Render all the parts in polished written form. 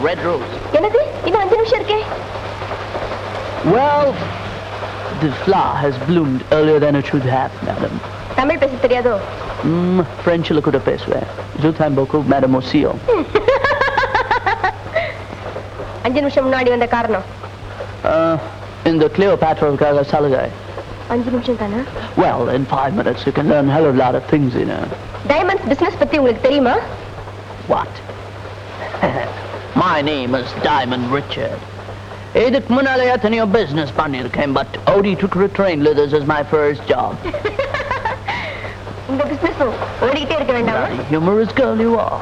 Red Rose. என்னது இன்னும் 5 நிமிஷம் இருக்கே. Well, the flower has bloomed earlier than it should have, madam. Tamil பேச தெரியாதோ? Frenchல கூட பேசுவேன். Je t'aime beaucoup, madame aussi. 5 நிமிஷம் முன்னாடி வந்த காரணம்? இந்த Cleopatra சலுகை. 5 நிமிஷம் தானா? Well, in 5 minutes you can learn a hell of a lot of things, you know. Diamonds business பத்தி உங்களுக்கு தெரியுமா? What? My name is Diamond Richard. இதுக்கு முன்னாலே எத்தனையோ business பண்ணிருக்கேன், but Odie took retrain leathers as my first job. இந்த business ஓடிட்டே இருக்க வேண்டாமா? Humorous girl you are.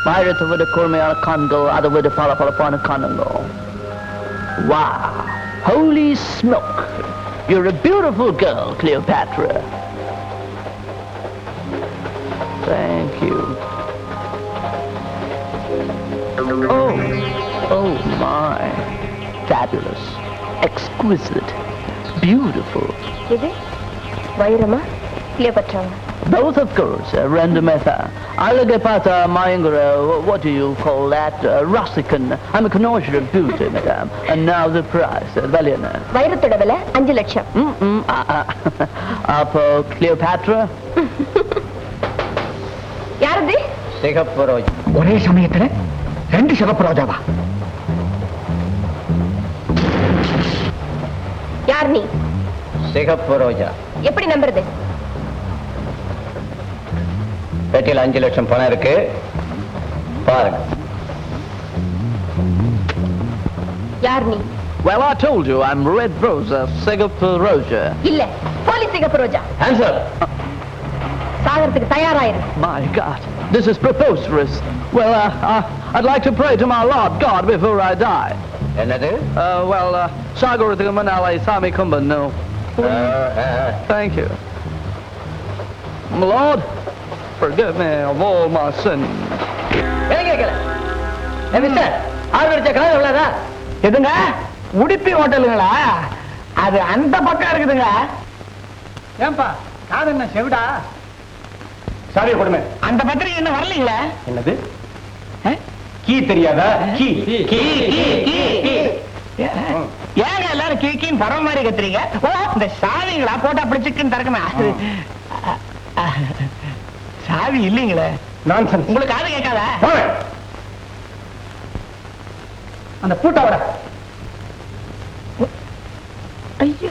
Mayra விட கூர்மையான கண்கள், அதை விட பளபளப்பான கண்கள். Wow! Holy smoke! You're a beautiful girl, Cleopatra. Thank you. Oh my. Fabulous. Exquisite. Beautiful. இது வைரமா? Cleopatra. Both, of course. Randometa. I'll pata mayangura, what do you call that? Russican. I'm a connoisseur of beauty, madam. And now the price. Valiana. வைரத்தோட விலை 5 லட்சம். Appo Cleopatra? யாரது? சிகப்பு ரோஜா. ஒரே சமயத்துல 2 சிகப்பு ரோஜாவா? யார் நீ? சிகப்பு ரோஜா. எப்படி நம்புறது? பெட்டியில் 5 லட்சம் பணம் இருக்கு, பாருங்க. யார் நீ? Well, I told you, I'm Red Rosa, சிகப்பு ரோஜா. இல்ல, போலி சிகப்பு ரோஜா. Answer. சாகறதுக்கு தயாராயிரு. My God, this is preposterous. Well, I'd like to pray to my Lord God before I die. என்னது? Well, சாகறதுக்கு முன்னாலே சாமி கும்பிடணும். Thank you. My Lord, forgive me of all my sins. எதுங்க? உடுப்பி ஹோட்டலுங்களா? அது அந்த பக்கம் இருக்குதுங்க. ஏன்பா காது என்ன செவிடா? சாவி கொடுமை. அந்த பத்திரிகை என்ன வரலீங்களா? என்னது? கீ தெரியாதா? Key key key key. ஏங்க எல்லாரும் கீ கீன்னு பரவ மாதிரி கத்துறீங்க? ஓ, இந்த சாவிங்களா போட்டா அப்படி சிக்கன் திறக்குமே. சாவி இல்லீங்களே. நான்சென்ஸ். உங்களுக்கு காது கேட்காதா? அந்த பூட்டாவோட. ஐயோ.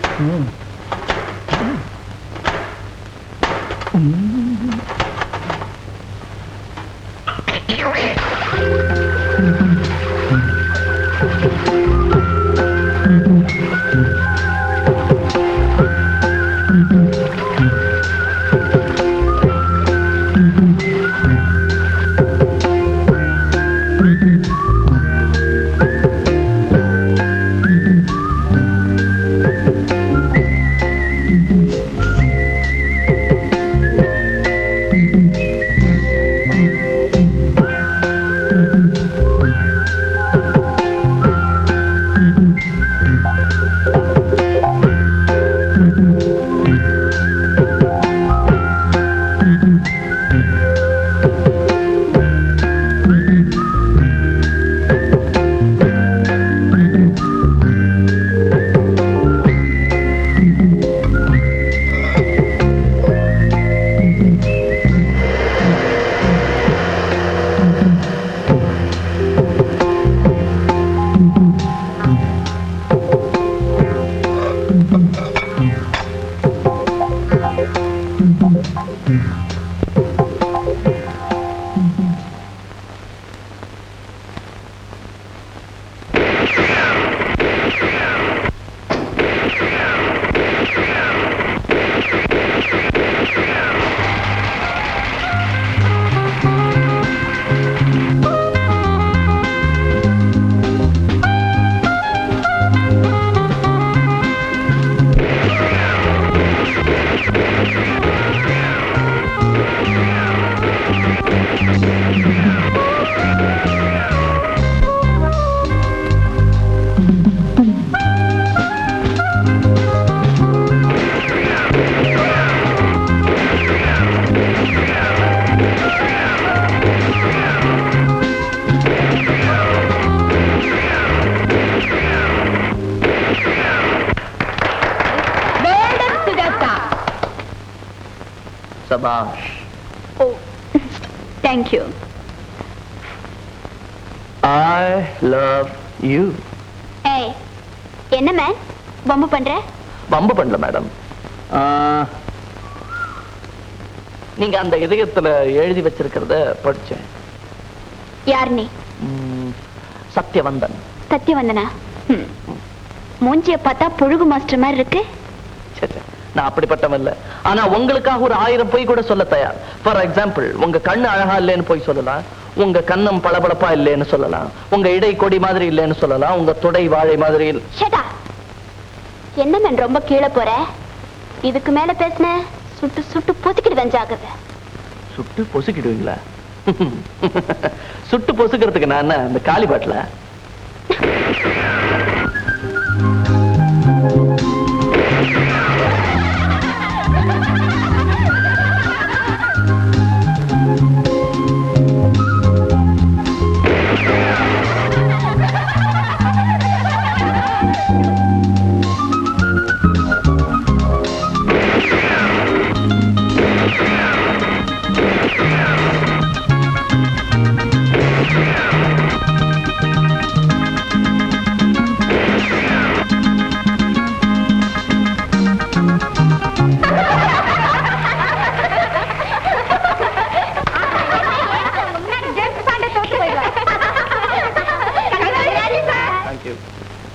சபாஷ். ஓ தேங்க்யூ. I love you. ஏய் என்ன மேன் பம்பு பண்ற? பம்பு பண்ணல மேடம். நீங்க அந்த இதயத்துல எழுதி வச்சிருக்கிறத படிச்சேன். யார் நீ? சத்யவந்தன். சத்யவந்தனா? மூஞ்சிய பார்த்தா புழுகு மாஸ்டர் மாதிரி இருக்கு. நான் அப்படிப்பட்டவன் இல்ல. ஆனா உங்களுக்காக ஒரு 1000 பொய் கூட சொல்ல தயார். ஃபார் எக்ஸாம்பிள், உங்க கண்ணு அழகா இல்லைன்னு போய் சொல்லலாம், உங்க கண்ணம் பளபளப்பா இல்லைன்னு சொல்லலாம், உங்க இடை கொடி மாதிரி இல்லைன்னு சொல்லலாம், உங்க தொடை வாழை மாதிரி. Shut up. என்ன மேன் ரொம்ப கீழே போற? இதுக்கு மேல பேசுன சுட்டு சுட்டு பொசுக்கிடுவேன், ஜாக்கிரதை. சுட்டு பொசுக்கிடுவீங்களா? சுட்டு பொசுக்கிறதுக்கு நான் என்ன இந்த காலி பாட்டில?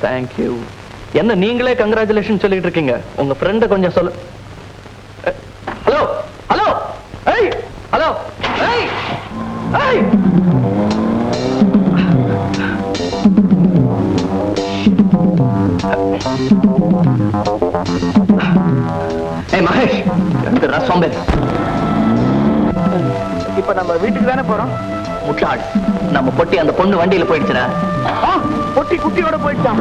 தேங்க்யூ. என்ன நீங்களே கங்க்ராச்சுலேஷன் சொல்லிட்டு இருக்கீங்க? உங்க ஃப்ரெண்ட கொஞ்சம் சொல்லு. ஹலோ ஹலோ ஏய் ஹலோ ஏய் ஏய் ஏய் மகேஷ், இந்த ரசம்பே. இப்ப நம்ம வீட்டுக்கு தானே போறோம்? முட்டாள், நம்ம பொட்டி அந்த பொண்ணு வண்டியில போயிடுச்சுடா. பொட்டி குட்டியோட போயிட்டான்.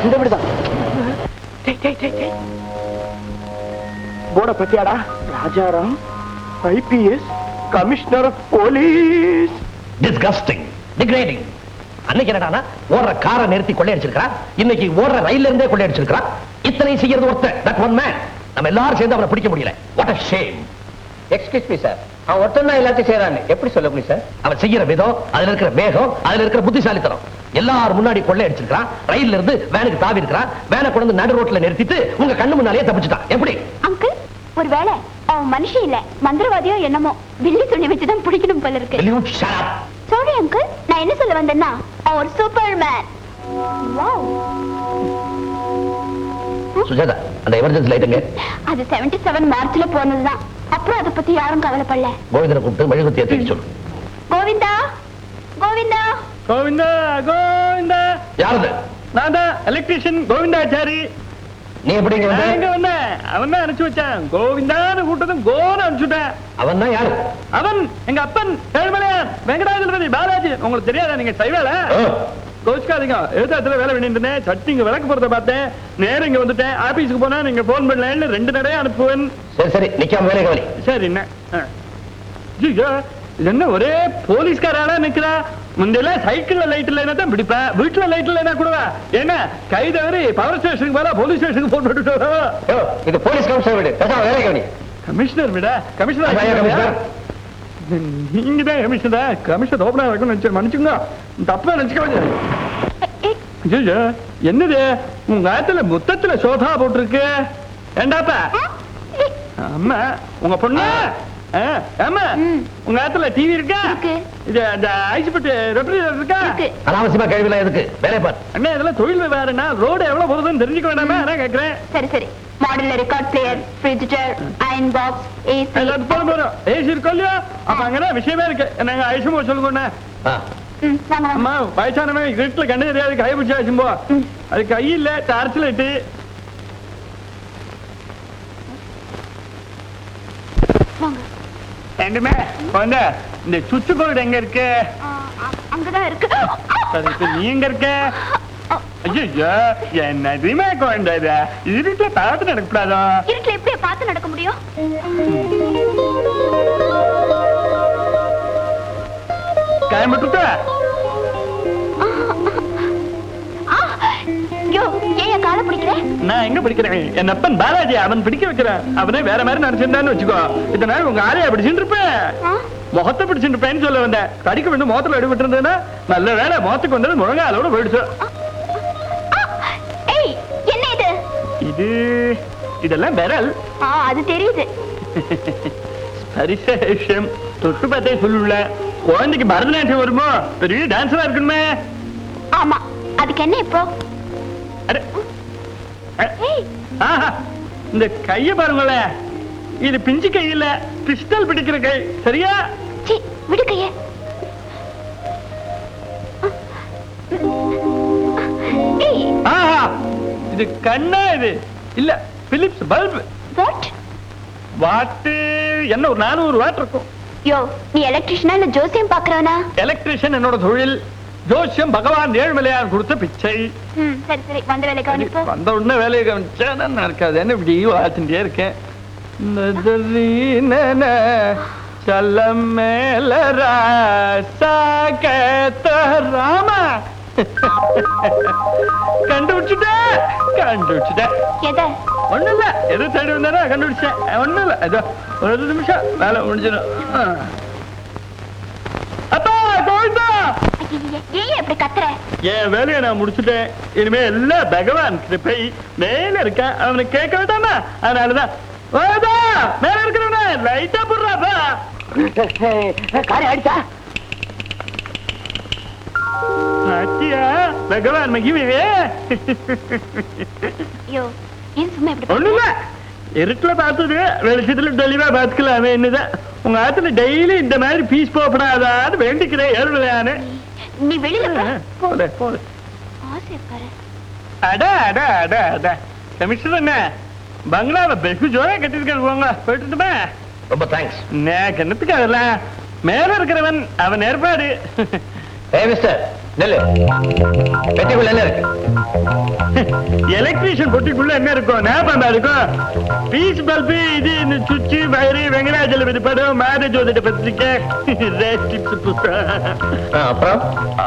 இந்த வீடுதான். போட பத்தியாடா? Rajaram IPS commissioner of police. Disgusting, degrading. அன்னைக்கு என்னடா ஓடுற காரை நிறுத்தி கொள்ளையடிச்சிருக்கா, இன்னைக்கு ஓடுற ரயில்ல இருந்தே கொள்ளையடிச்சிருக்கா. இத்தனை செய்யறது ஒருத்தர், தட் ஒன் மேன். நம்ம எல்லாரும் சேர்ந்து அவரை பிடிக்க முடியல. What a shame. Excuse me sir, அவன் ஒருத்தன் தான் எல்லாத்தையும் செய்யறான்னு எப்படி சொல்ல முடியும் சார்? அவன் செய்யற விதம், அதுல இருக்கிற வேகம், அதுல இருக்கிற புத்திசாலித்தனம், எல்லாரும் முன்னாடி கொள்ளை அடிச்சிருக்கான். ரயில்ல இருந்து வேனுக்கு தாவி இருக்கிறான். வேனை கொண்டு வந்து நடு ரோட்ல நிறுத்திட்டு உங்க கண்ணு முன்னாலேயே தப்பிச்சுட்டான். எப்படி? அங்கிள், ஒருவேளை அவன் மனுஷன் இல்ல மந்திரவாதியோ என்னமோ, வில்லி துணி வச்சுதான் பிடிக்கணும் போல இருக்கு. சாரி அங்கிள், நான் என்ன சொல்ல வந்தேன்னா அவன் ஒரு சூப்பர் மேன். சுஜாதா, அந்த எமர்ஜென்சி லைட்டுங்க. அது 77 மார்ச்ல போனதுதான். அப்புறம் அதை பத்தி யாரும் கவலைப்படல. கோவிந்தனை கூப்பிட்டு மெழுகுத்தி ஏத்தி சொல்லு. கோவிந்தா கோவிந்தா கோவிந்தா கோவிந்தா. யாரது? நான் தான் எலக்ட்ரிஷியன் கோவிந்தாச்சாரி. நீ எப்படி இங்க வந்த? எங்க வந்த? அவன் தான் அனுப்பிச்சு வச்சான். கோவிந்தான்னு கூட்டதும் கோன்னு அனுப்பிச்சுட்டேன். அவன் தான் யாரு? அவன் எங்க அப்பன் ஏழுமலையான் வெங்கடாஜலபதி பாலாஜி. உங்களுக்கு தெரியாதா? நீங்க சைவேல கோச்சுக்காதீங்க. எழுத்தாத்துல வேலை பண்ணிட்டு சட்னி இங்க விளக்கு போறத பார்த்தேன். நேரம் இங்க வந்துட்டேன். ஆபீஸுக்கு போனா நீங்க போன் பண்ணல 2 நடையா அனுப்புவேன். சரி சரி, நிக்காம வேலை கவனி. சரி என்ன என்ன ஒரே போலீஸ்காரால நிக்கிறா? முந்தையெல்லாம் சைக்கிள்ல லைட் இல்லைன்னா தான் பிடிப்பேன், வீட்டுல லைட் இல்லைன்னா கூடவா? என்ன கை தவறி பவர் ஸ்டேஷனுக்கு போல போலீஸ் ஸ்டேஷனுக்கு போன் பண்ணிட்டு? இது போலீஸ் கமிஷனர் வீடு, வேலை கவனி. கமிஷனர் விட கமிஷனர் நீங்க தான் கமிஷனர். கமிஷனர் ஓபனா இருக்குன்னு நினைச்சு மன்னிச்சுங்க, தப்பா நினைச்சுக்க. என்னது உங்க ஆத்துல முத்தத்துல சோஃபா போட்டிருக்கு? ஏண்டாப்பா அம்மா உங்க பொண்ணு? ஆமா, உங்க ஆத்துல டிவி இருக்கா? இது அந்த ஐஸ்பட்டு ரெஃப்ரிஜரேட்டர் இருக்கா? அனாவசியமா கேள்விலாம் எதுக்கு? வேலை பார். அண்ணா இதெல்லாம் தொழில் வேறனா, ரோடு எவ்வளவு போகுதுன்னு தெரிஞ்சுக்க வேண்டாமா? நான் கேக்குறேன். சரி சரி, மாடுலர் ரெக்கார்ட் பிளேயர், ஃப்ரிட்ஜர், அயர்ன் பாக்ஸ், ஏசி. எல்லாம் போறோம். ஏசி இருக்கோ இல்லையா? அப்ப அங்கதான் விஷயமே இருக்கு. நாங்க ஐசுமோ சொல்லுங்க. அம்மா வயசானவன் வீட்டுல கண்ணு தெரியாது, கை பிடிச்சா ஐசும்போ. அது கை இல்ல, டார்ச் லைட்டு. ரெண்டுமே வந்து இந்த சுச்சு கோடு எங்க இருக்கு? அங்கதான் இருக்கு. நீ எங்க இருக்க? ஐயோ என்னதுமே குழந்தை, இருட்டுல பார்த்து நடக்கூடாதோ? இருட்டுல எப்படி பார்த்து நடக்க முடியும்? காயம்பட்டு நான் எங்க பிடிக்கிறேன்? என் அப்பன் பாலாஜி அவன் பிடிக்க வைக்கிறான். அவனே வேற மாதிரி நினைச்சிருந்தான்னு வச்சுக்கோ, இதனால உங்க ஆளையா பிடிச்சுட்டு இருப்பேன், முகத்தை பிடிச்சுட்டு இருப்பேன்னு சொல்ல வந்தேன். கடிக்க வந்து முகத்துல அடிபட்டு இருந்ததுன்னா நல்ல வேலை, முகத்துக்கு வந்தது முழங்காலோட போயிடுச்சு. என்ன இது? இது இதெல்லாம் விரல். அது தெரியுது. பரிசேஷம் தொட்டு பார்த்தே சொல்லுல, குழந்தைக்கு பரதநாட்டியம் வருமோ, பெரிய டான்ஸரா இருக்கணுமே. ஆமா, அதுக்கு என்ன இப்போ? இந்த கைய பாருங்களேன், இது பிஞ்சு கை இல்ல, பிஸ்டல் பிடிக்கிற கை. சரியா? விடு கைய. இது கண்ணா? இது இல்ல, பிலிப்ஸ் பல்பு. வாட்? என்ன ஒரு 400 வாட் இருக்கும். யோ, நீ எலக்ட்ரிஷியனா இல்ல ஜோசியம் பாக்குறவனா? எலக்ட்ரிஷியன் என்னோட தொழில், ஜோசியம் பகவான் ஏழுமலையான் கொடுத்த பிச்சை. சரி சரி, வந்த வேலை கவனிப்போ. வந்த உடனே வேலையை கவனிச்சா நடக்காது. என்ன இப்படி வாழ்த்துட்டே இருக்கேன். சல்லம் மேல ராமா கண்டுபிடிச்சுட்டேன். ஒண்ணு இல்ல, எது தேடி வந்தாரா கண்டுபிடிச்சேன். ஒண்ணு இல்ல, ஏதோ ஒரு நிமிஷம் வேலை முடிஞ்சிடும். அப்பா கோவிந்தா, எப்படி கத்துற? என் வேலையை நான் முடிச்சுட்டேன். இனிமே எல்லாம் பகவான் கிருபை. மேல இருக்க அவனை கேட்க வேண்டாமா? அதனாலதான் மேல இருக்கிறவன லைட்டா போடுறாப்பா. காரி அடிச்சா பகவான் மகிமே. ஒண்ணுல இருட்டுல பார்த்தது வெளிச்சத்துல தெளிவா பார்த்துக்கலாமே. என்னதான் உங்க ஆத்துல டெய்லி இந்த மாதிரி பீஸ் போகப்படாதான்னு வேண்டிக்கிறேன். ஏழுலையானு நீ வெளியில போடு. அடா அடா அடா அடா கமிஷனர் என்ன பங்களாவை வெகு ஜோரா கட்டிருக்காரு. போங்க, போயிட்டுமா. ரொம்ப தேங்க்ஸ். எனக்கு என்னத்துக்கு அதெல்லாம், மேல இருக்கிறவன் அவன் ஏற்பாடு. மிஸ்டர் நெல்லு, பெட்டிக்குள்ள என்ன இருக்கு? எலக்ட்ரிஷியன் பொட்டிக்குள்ள என்ன இருக்கும்? ஞாபகம் இருக்கும். பீஸ் பல்பு, இது சுவிட்சு, வயரு, வெங்கடாஜலபதி படம், மேரேஜ் ஓதிட்ட பத்திரிக்கை,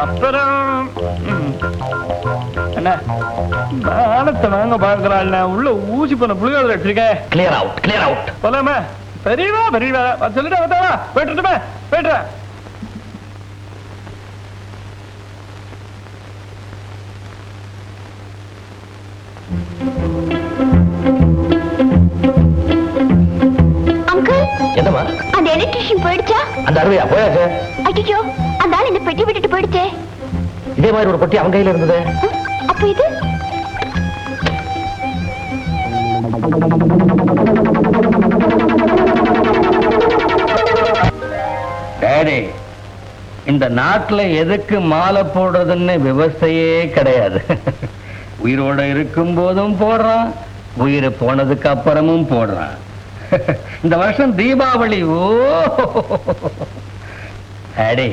அப்புறம் என்ன மானத்தை வாங்க பாக்குறாள். உள்ள ஊசி பண்ண புளியோதரை வச்சிருக்கேன். கிளியர் அவுட் போலாமா? பெரியவா சொல்லிட்டு வந்தாவா? போயிட்டுமா, போயிட்டுறேன். அந்த எலக்ட்ரிஷியன் போயிடுச்சா? அந்த அருமையா போயாச்சு. ஐயோ, அந்த ஆள் இந்த பெட்டி விட்டுட்டு போயிடுச்சே. இதே மாதிரி ஒரு பெட்டி அவன் கையில இருந்தது. அப்ப இது டேடி, இந்த நாட்டுல எதுக்கு மாலை போடுறதுன்னு விவசாயே கிடையாது. உயிரோட இருக்கும் போதும் போடுறான், உயிர் போனதுக்கு அப்புறமும் போடுறான். இந்த வருஷம் தீபாவளி. ஓ டேடி,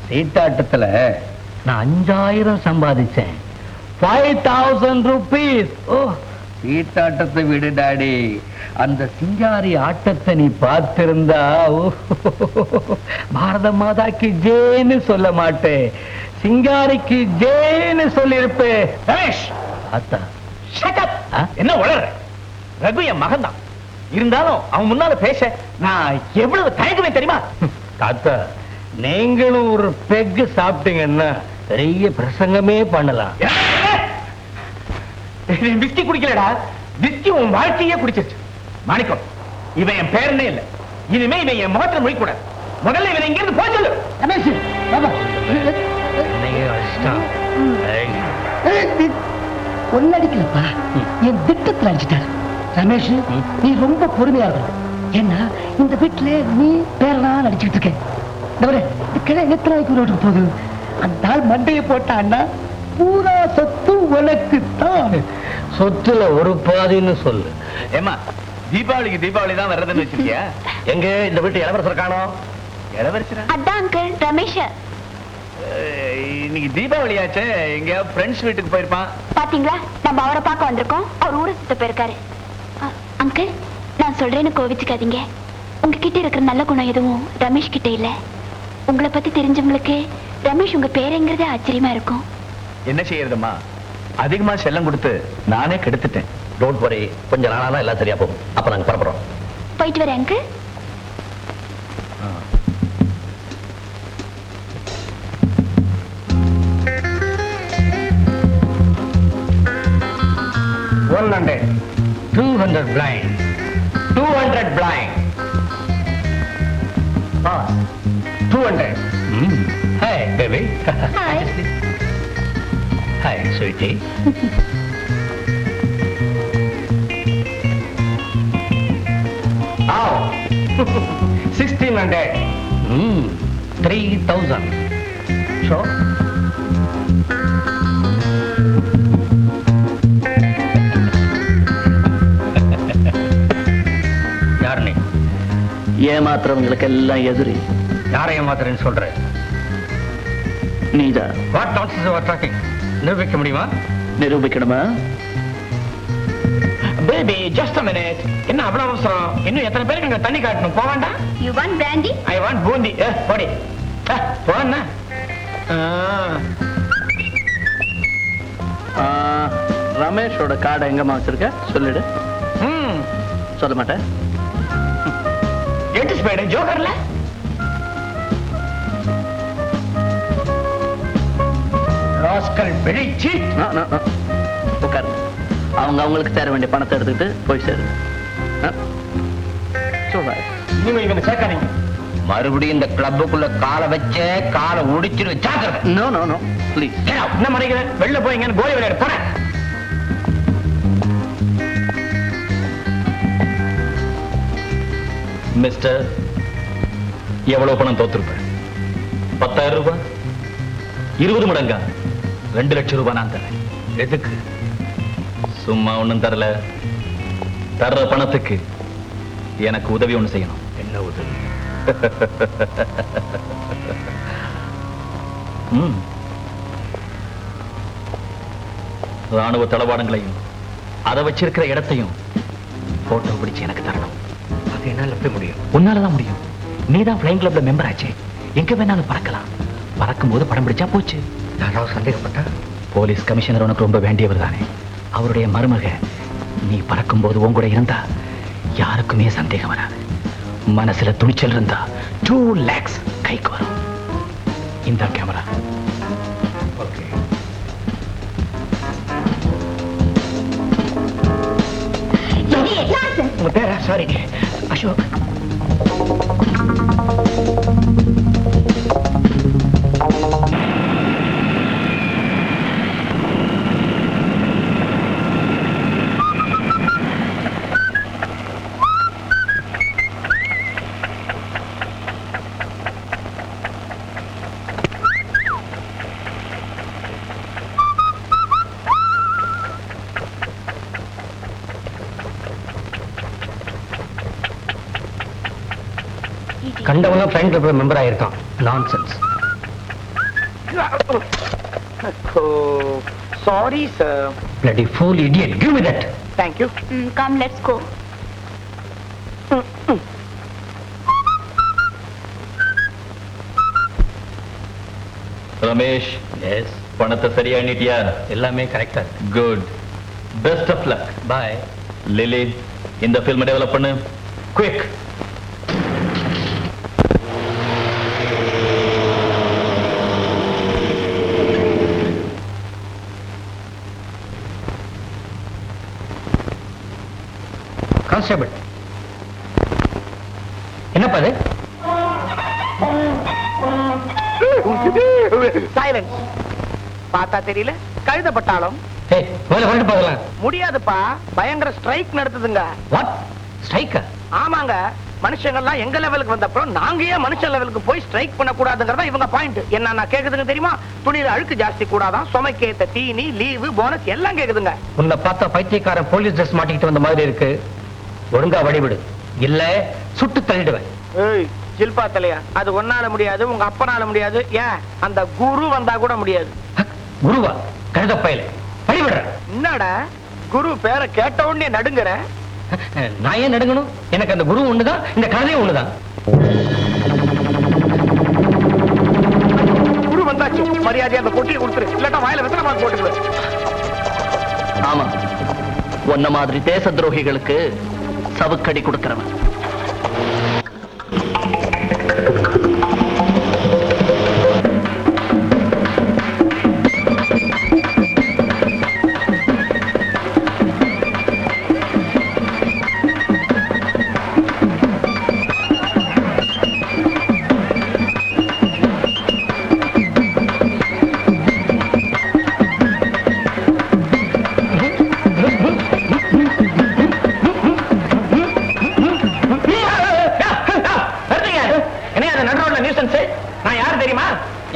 சீட்டாட்டத்துல நான் 5000 சம்பாதிச்சேன். 5000 rupees. ஓ, சீட்டாட்டத்தை விடு டாடி, அந்த சிங்காரி ஆட்டத்தை நீ பார்த்திருந்தா பாரத மாதாக்கு ஜேன்னு சொல்ல மாட்டேன், சிங்காரிக்கு ஜேன்னு சொல்லிருப்பே. ரமேஷ், அத்தா என்ன உளற? ரகு என் மகன் தான். இருந்தாலும் அவன் முன்னால பேச நான் எவ்வளவு தயங்குவேன் தெரியுமா? தாத்தா, நீங்களும் ஒரு பெக்கு சாப்பிட்டீங்கன்னா பெரிய பிரசங்கமே பண்ணலாம். விஸ்கி குடிக்கலடா, விஸ்கி உன் வாழ்க்கையே குடிச்சிருச்சு. மாணிக்கம், இவன் என் பேரனே இல்ல. இனிமே இவன் என் முகத்தில் முடிக்கூடாது. முதல்ல இவன் இங்கிருந்து போய் சொல்லு. ரமேஷ், ஒன்னடிக்கலப்பா, என் திட்டத்தில் அடிச்சுட்டாரு. ரமேஷ், நீ ரொம்ப பொறுமையா இருக்கணும். ஏன்னா இந்த வீட்டுல நீ பேரனா நடிச்சுட்டு இருக்க. எத்தனை ரோட்டுக்கு போகுது? அந்த ஆள் மண்டையை போட்டான்னா பூரா சொத்து உனக்கு தான். சொத்துல ஒரு பாதின்னு சொல்லு. ஏமா, தீபாவளிக்கு தீபாவளி தான் வர்றதுன்னு வச்சிருக்கியா? எங்க இந்த வீட்டு இளவரசர் காணோம்? இளவரசரா? அதான் அங்கிள், ரமேஷ். இன்னைக்கு தீபாவளி ஆச்சு, எங்க ஃப்ரெண்ட்ஸ் வீட்டுக்கு போயிருப்பான். பாத்தீங்களா, நம்ம அவரை பார்க்க வந்திருக்கோம். அவர் ஊரை சுத்த போயிருக்காரு. அங்கிள், நான் சொல்றேன்னு கோவிச்சுக்காதீங்க. உங்ககிட்ட இருக்கிற நல்ல குணம் எதுவும் ரமேஷ் கிட்ட இல்ல. உங்களை பத்தி தெரிஞ்சவங்களுக்கு ரமேஷ் உங்க பேருங்கிறதே ஆச்சரியமா இருக்கும். என்ன செய்யறதுமா, அதிகமா செல்லம் கொடுத்து நானே கெடுத்துட்டேன். டோன்ட் வரி, கொஞ்ச நாளாதான் எல்லாம் சரியா போகும். அப்ப நாங்க புறப்படுறோம். போயிட்டு வரேன் uncle. $100, $200 blind, $200 blind. Boss, $200. Hi, baby. Hi. Hi, sweetie. Now, 1600. 3,000. Sure. யார் நீ? ஏமாத்துறவங்களுக்கு எல்லாம் எதிரி யாரை ஏமாத்துறேன்னு சொல்ற? நீதான். What nonsense you are talking? நிரூபிக்க முடியுமா? நிரூபிக்கணுமா? Baby, just a minute. என்ன அவ்வளவு அவசரம்? இன்னும் எத்தனை பேருக்கு இங்க தண்ணி காட்டணும்? போக வேண்டாம்? You want brandy? I want boondi. போடி. போன. ரமேஷோட கார்டை எங்கம்மா வச்சிருக்க சொல்லிடு. சொல்ல மாட்டேன். எட்டு ஸ்பைடு ஜோக்கர்ல ராஸ்கல் பிடிச்சி. உட்காரு. அவங்க அவங்களுக்கு சேர வேண்டிய பணத்தை எடுத்துக்கிட்டு போய் சேரு. சொல்றேன். நீங்க இவங்க சேர்க்காதீங்க. மறுபடியும் இந்த கிளப்புக்குள்ள காலை வச்சே காலை உடிச்சிரு. ஜாக்கிரதை. No no no please. என்ன மறைக்கிறேன்? வெளில போய்ங்க, கோலி விளையாட போறேன். மிஸ்டர், எவ்வளவு பணம் தோத்துருப்பேன்? 10,000 ரூபாய்? 20 மடங்கா? 2 லட்சம் ரூபாய் நான் தரேன். எதுக்கு? சும்மா ஒண்ணும் தரல. தர்ற பணத்துக்கு எனக்கு உதவி ஒண்ணு செய்யணும். என்ன உதவி? ராணுவ தளவாடங்களையும் அதை வச்சிருக்கிற இடத்தையும் போட்டோ பிடிச்சு எனக்கு தரணும். அது என்னால எப்படி முடியும்? உன்னாலதான் முடியும். நீதான் ஃபிளைங் கிளப்ல மெம்பர் ஆச்சே. எங்க வேணாலும் பறக்கலாம். பறக்கும் போது படம் பிடிச்சா போச்சு. யாராவது சந்தேகப்பட்டா? போலீஸ் கமிஷனர் உனக்கு ரொம்ப வேண்டியவர் தானே. அவருடைய மருமக நீ பறக்கும் போது உன் கூட இருந்தா யாருக்குமே சந்தேகம் வராது. மனசுல துணிச்சல் இருந்தா 2 lakhs கைக்கு வரும். இந்த கேமரா. ஓகே. உங்க பேரா? சாரி, அசோக். கண்டவங்க ஃப்ரெண்ட் கிளப்ல மெம்பர் ஆயிருக்கான். Nonsense. Sorry sir. Bloody fool, idiot. Give me that. Thank you. Come, let's go. Ramesh. Yes. பணத்தை சரியா எண்ணிட்டியா? எல்லாமே கரெக்டா. Good. Best of luck. Bye. Lily, இந்த ஃபில்மை டெவலப் பண்ணு. குயிக். கான்ஸ்டபிள், என்னப்பா அது? சைலன்ஸ். பார்த்தா தெரியல, கழுதப்பட்டாலும். ஏய், வேலை கொண்டு போகலாம். முடியாதுப்பா, பயங்கர ஸ்ட்ரைக் நடத்துதுங்க. வாட்? ஸ்ட்ரைக்கா? ஆமாங்க, மனுஷங்கள்லாம் எங்க லெவலுக்கு வந்தப்புறம் நாங்க ஏன் மனுஷ லெவலுக்கு போய் ஸ்ட்ரைக் பண்ண கூடாதுங்கறதா இவங்க பாயிண்ட். என்ன நான் கேக்குதுங்க தெரியுமா? துணியில அழுக்கு ஜாஸ்தி கூடாதான், சுமைக்கேத்த தீனி, லீவு, போனஸ் எல்லாம் கேக்குதுங்க. உன்னை பார்த்தா பைத்தியக்காரன் போலீஸ் ட்ரெஸ் மாட்டிக்கிட்டு வந்த மாதிரி இருக்கு. ஒழுங்கா வழிவிடு, இல்ல சுட்டு தள்ளிடுவேன். ஏய், ஜில்பா தலையா, அது ஒன்னால முடியாது, உங்க அப்பனால முடியாது, ஏன் அந்த குரு வந்தா கூட முடியாது. குருவா? கழுத பயல, வழிவிடுற. என்னடா குரு பேரை கேட்ட உடனே நடுங்குற? நான் ஏன் நடுங்கணும்? எனக்கு அந்த குரு ஒண்ணுதான், இந்த கதையும் ஒண்ணுதான். குரு வந்தாச்சு, மரியாதை அந்த பொட்டியை கொடுத்துரு, இல்லாட்டா வாயில வெத்தலை பாக்கு போட்டுக்குவேன். ஆமா, உன்ன மாதிரி தேச துரோகிகளுக்கு சவுக்கடி கொடுக்கிறவன்.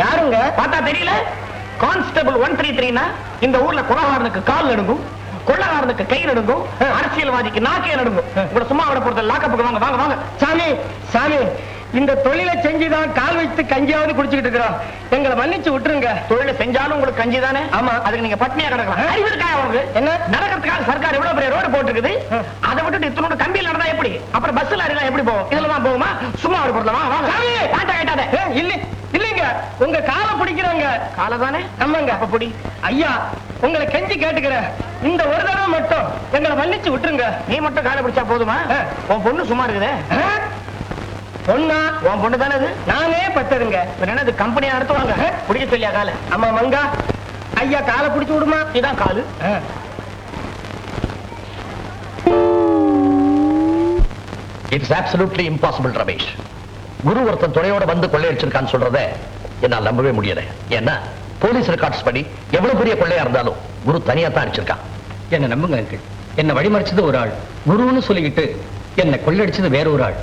யாருங்க பார்த்தா தெரியல? கான்ஸ்டபிள் 133 இந்த ஊர்ல கொலகாரனுக்கு கால் நடுங்கும், கொள்ளகாரனுக்கு கை நடுங்கும், அரசியல்வாதிக்கு நாக்கே நடுங்கும். உங்களை சும்மா விட போறது லாக்கப்புக்கு வாங்க வாங்க வாங்க. சாமி சாமி, இந்த தொழிலை செஞ்சுதான் கால் வைத்து கஞ்சியாவது குடிச்சுக்கிட்டு இருக்கிறோம். எங்களை மன்னிச்சு விட்டுருங்க. தொழிலை செஞ்சாலும் உங்களுக்கு கஞ்சி தானே? ஆமா. அதுக்கு நீங்க பட்னியா கிடக்கலாம். அறிவு இருக்கா உங்களுக்கு? என்ன நடக்கிறதுக்காக சர்க்கார் எவ்வளவு பெரிய ரோடு போட்டுருக்குது. அதை விட்டுட்டு இத்தனோட கம்பியில் நடந்தா எப்படி? அப்புறம் பஸ் லாரிலாம் எப்படி போகும்? இதுலதான் போகுமா? சும்மா விட போறதுல வாங்க வாங்க. சாமி பாட்டா கேட்டாதே. இல்ல இல்லைங்க, உங்க காலை பிடிக்கிறாங்க. காலை தானே? ஆமாங்க. அப்ப பிடி. ஐயா, உங்களை கெஞ்சி கேட்டுக்கிறேன், இந்த ஒரு தடவை மட்டும் எங்களை மன்னிச்சு விட்டுருங்க. நீ மட்டும் காலை பிடிச்சா போதுமா? உன் பொண்ணு சும்மா இருக்குதே. பொண்ணா? உன் பொண்ணு தானே அது? நானே பத்தருங்க. என்னது கம்பெனியா நடத்துவாங்க? பிடிக்க சொல்லியா காலை? ஆமா மங்கா, ஐயா காலை பிடிச்சு விடுமா? இதான் காலு. It's absolutely impossible Ramesh. குரு ஒருத்தன் துணையோட வந்து கொள்ளையடிச்சிருக்கான்னு சொல்றத என்னால் நம்பவே முடியல. ஏன்னா போலீஸ் ரெக்கார்ட்ஸ் படி எவ்வளவு பெரிய கொள்ளையா இருந்தாலும் குரு தனியா தான் அடிச்சிருக்கான். என்ன நம்புங்க அங்கிள், என்ன வழிமறிச்சது ஒரு ஆள், குருன்னு சொல்லிக்கிட்டு என்ன கொள்ளடிச்சது வேற ஒரு ஆள்.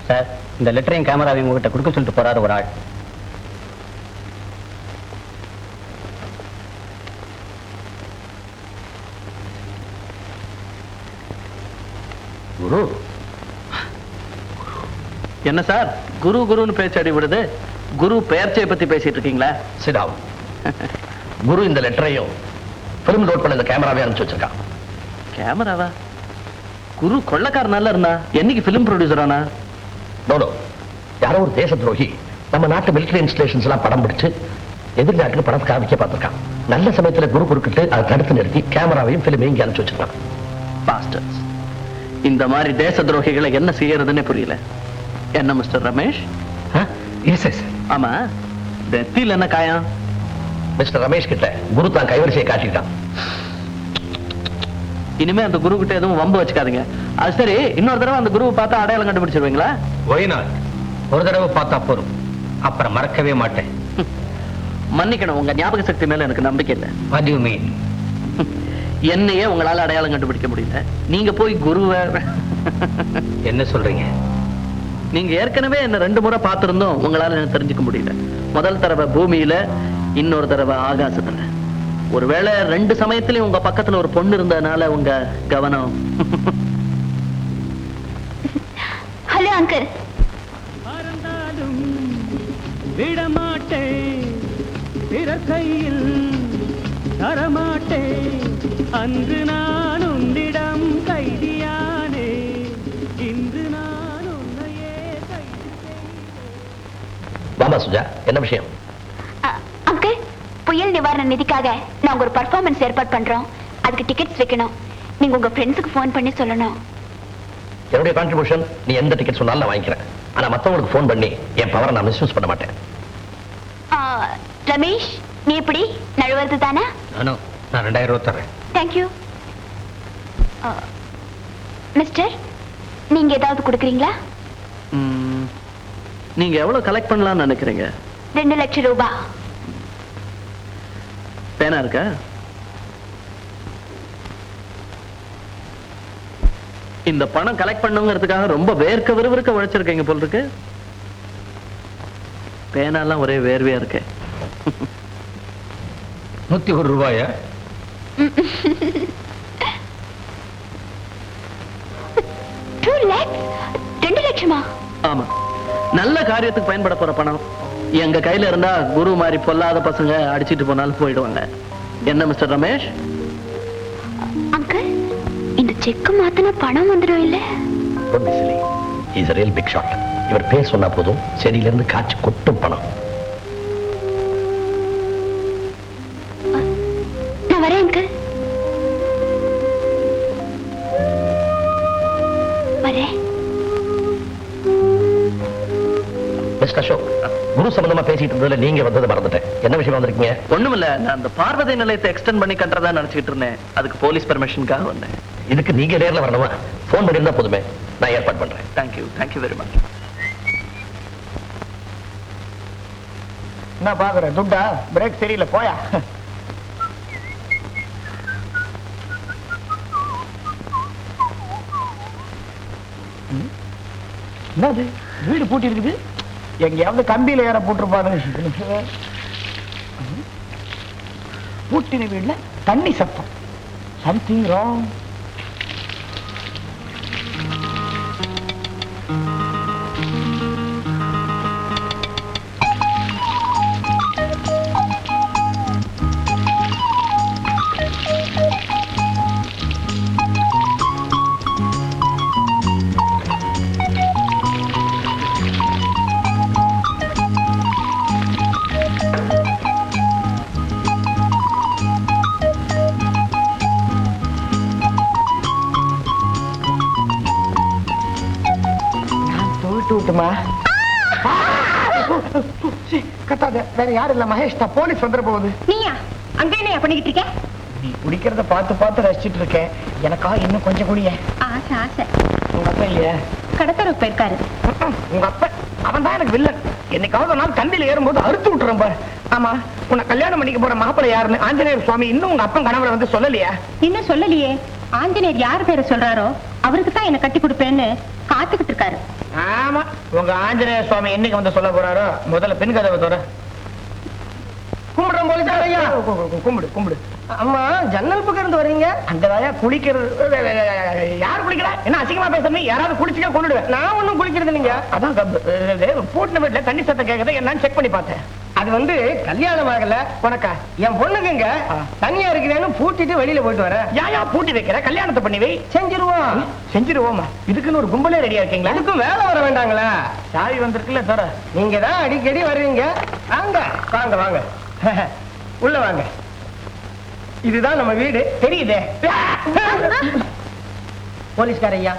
சார், இந்த லெட்டரையும் கேமராவையும் உங்ககிட்ட கொடுக்க சொல்லிட்டு போறாரு ஒரு ஆள். குரு என்ன சார் குரு குருன்னு பேச்சாடி விடுது? குரு பெயர்ச்சியை பத்தி பேசிட்டு இருக்கீங்களா? சிடாவும். குரு இந்த லெட்டரையும் பிலிம் லோட் பண்ண இந்த கேமராவே அனுப்பிச்சு வச்சிருக்கான். கேமராவா? குரு கொள்ளக்காரனால இருந்தா என்னைக்கு பிலிம் ப்ரொடியூசர் ஆனா? நோ, யாரோ ஒரு தேச துரோகி நம்ம நாட்டு மிலிட்டரி இன்ஸ்டலேஷன்ஸ் எல்லாம் படம் பிடிச்சு எதிர்நாட்டுக்கு படம் காமிக்க பார்த்திருக்கான். நல்ல சமயத்துல குரு குறுக்கிட்டு அதை தடுத்து நிறுத்தி கேமராவையும் பிலிமையும் இங்க அனுப்பிச்சு வச்சிருக்கான். பாஸ்டர்ஸ், இந்த மாதிரி தேச துரோகிகளை என்ன செய்யறதுன்னு புரியல. என்ன மிஸ்டர் ரமேஷ்? ஆமா, நெத்தியில் என்ன காயம்? மிஸ்டர் ரமேஷ் கிட்ட குரு தான் கைவரிசையை காட்டிட்டான். இனிமே அந்த குரு கிட்ட எதுவும் வம்பு வச்சுக்காதீங்க. அது சரி, இன்னொரு தடவை அந்த குருவை பார்த்தா அடையாளம் கண்டுபிடிச்சிருவீங்களா? ஒரு தடவை பார்த்தா போறோம், அப்புறம் மறக்கவே மாட்டேன். மன்னிக்கணும், உங்க ஞாபக சக்தி மேல எனக்கு நம்பிக்கை இல்லை. What do you mean? என்னையே உங்களால அடையாளம் கண்டுபிடிக்க முடியல, நீங்க போய் குருவை. என்ன சொல்றீங்க? நீங்க ஏற்கனவே என்ன 2 முறை பார்த்திருந்தோம், உங்களால என்ன தெரிஞ்சுக்க முடியல. முதல் தடவை பூமியில, இன்னொரு தடவை ஆகாசத்துல. ஒருவேளை 2 சமயத்திலயும் உங்க பக்கத்துல ஒரு பொண்ணு இருந்ததுனால உங்க கவனம். Hello uncle. விடமாட்டேன், பிறர் கையில் தரமாட்டேன். அன்று நான் உன்னிடம் கைதியானே, இன்று நான் உன்னையே கைது செய்தேன். வாமா சுஜா, என்ன விஷயம்? அங்கிள், புயல் நிவாரண நிதிக்காக நாங்க ஒரு பர்ஃபார்மன்ஸ் ஏற்பாடு பண்றோம். அதுக்கு டிக்கெட்ஸ் வைக்கணும். நீங்க உங்க ஃப்ரெண்ட்ஸுக்கு ஃபோன் பண்ணி சொல்லணும். என்னுடைய கான்ட்ரிபியூஷன் நீ எந்த டிக்கெட் சொன்னாலும் நான் வாங்கிக்கிறேன். ஆனா மத்தவங்களுக்கு ஃபோன் பண்ணி என் பவரை நான் மிஸ்யூஸ் பண்ண மாட்டேன். ரமேஷ், நீ எப்படி நழுவது தானே? நான் 2000 ரூபாய் தரேன். தேங்க்யூ. மிஸ்டர், நீங்க ஏதாவது கொடுக்குறீங்களா? நீங்க எவ்வளவு கலெக்ட் பண்ணலாம்னு நினைக்கிறீங்க? 2 லட்சம் ரூபாய். பேனா இருக்கா? இந்த பணம் கலெக்ட் பண்ணுங்கிறதுக்காக ரொம்ப வேர்க்க விறுவிறுக்க உழைச்சிருக்கீங்க போல இருக்கு. பேனாலாம் ஒரே வேர்வையா இருக்கு. 101 ரூபாயா? $2 லட்சமா? ஆமா, நல்ல காரியத்துக்கு பயன்பட போற பணம். எங்க கையில இருந்தா குரு மாதிரி பொல்லாத பசங்க அடிச்சிட்டு போனாலும் போயிடுவாங்க. என்ன மிஸ்டர் ரமேஷ்? அங்கிள், இந்த செக் மாத்தின பணம் வந்துடும் இல்ல? Don't be silly. He's a real big shot. இவர் பேர் சொன்னா போதும், செடியில இருந்து காய்ச்சி கொட்டும் பணம். நான் வரேன் அங்கிள். மிஸ்டர் அசோக், குரு சம்பந்தமா பேசிட்டு இருந்ததுல நீங்க வந்ததை மறந்துட்டேன். என்ன விஷயம் வந்திருக்கீங்க? ஒண்ணுமில்ல, நான் அந்த பார்வதி நிலையத்தை எக்ஸ்டெண்ட் பண்ணி கட்டுறதா நினைச்சிட்டு இருந்தேன். அதுக்கு போலீஸ் பெர்மிஷனுக்காக வந்தேன். இதுக்கு நீங்க நேர்ல வரணுமா? போன் பண்ணியிருந்தா போதுமே, நான் ஏற்பாடு பண்றேன். Thank you very much. என்ன பாக்குற துட்டா? பிரேக் சரியில்லை, போயா. என்னது வீடு பூட்டி இருக்குது? எங்கேயாவது கம்பியில ஏற போட்டிருப்பாரு. பூட்டின வீடுல தண்ணி சத்தம். Something wrong. கத்தாத, வேற யாரும் இல்ல, மகேஷ் தான். போலீஸ் வந்துட போகுது. நீயா அங்க என்ன பண்ணிக்கிட்டு இருக்க? நீ குடிக்கிறத பார்த்து ரசிச்சிட்டு இருக்கேன். எனக்கா இன்னும் கொஞ்சம் குடிய. ஆசை ஆசை. உங்க அப்பா இல்லையா? கடத்தருக்கு போயிருக்காரு. உங்க அப்பா அவன் தான் எனக்கு வில்லன். என்னைக்காவது ஒரு நாள் கண்டில ஏறும்போது அறுத்து விட்டுறேன் பாரு. ஆமா, உன்னை கல்யாணம் பண்ணிக்க போற மாப்பிள்ளை யாருன்னு ஆஞ்சநேயர் சுவாமி இன்னும் உங்க அப்பன் கணவரை வந்து சொல்லலையா? இன்னும் சொல்லலையே. ஆஞ்சநேயர் யார் பேரை சொல்றாரோ அவருக்கு தான் என்ன கட்டி கொடுப்பேன்னு காத்துக்கிட்டு இருக்காரு. ஆமா, உங்க ஆஞ்சநேயர் சுவாமி என்னைக்கு வந்து சொல்ல போறாரோ முதல்ல பெண் கதவை தோற. கும்பிடுறோம் போலீஸ் ஐயா. கும்பிடு. அம்மா, ஜன்னல் பக்கம் இருந்து வரீங்க. அந்த வாயா குளிக்கிறது. யார் குளிக்கிறா? என்ன அசிங்கமா பேசுறீங்க? யாராவது குளிச்சுக்க கொண்டுடுவேன். நான் ஒண்ணும் குளிக்கிறது இல்லைங்க. அதான் பூட்டின வீட்டுல தண்ணி சத்தம் கேட்கறத என்னன்னு செக் பண்ணி பார்த்தேன். அது வந்து கல்யாணம் ஆகல உனக்கா? என் பொண்ணுக்குங்க தனியா இருக்கிறேன்னு பூட்டிட்டு வெளியில போயிட்டு வர. யாயா பூட்டி வைக்கிற? கல்யாணத்தை பண்ணி வை. செஞ்சிருவோமா? இதுக்குன்னு ஒரு கும்பலே ரெடியா இருக்கீங்களா? இதுக்கும் வேலை வர வேண்டாங்களா? சாவி வந்திருக்குல்ல தர. நீங்க தான் அடிக்கடி வருவீங்க. வாங்க உள்ள வாங்க. இதுதான் நம்ம வீடு. தெரியுதே. போலீஸ்கார ஐயா,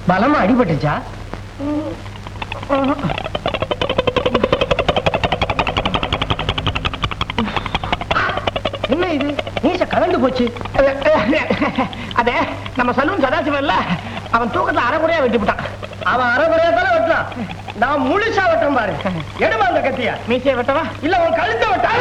பலமா அடிபட்டுச்சா? என்ன இது? நீச கலந்து போச்சு. அதே நம்ம சலூன் சதாசிவம் இல்ல, அவன் தூக்கத்துல அரைகுறையா வெட்டி விட்டான். அவன் அரைகுறையா தானே வெட்டான். நான் முழுசா வெட்டம் பாரு. எடுமா அந்த கத்தியா. மீசைய வெட்டவா? இல்ல உன் கழுத்தை வெட்டா.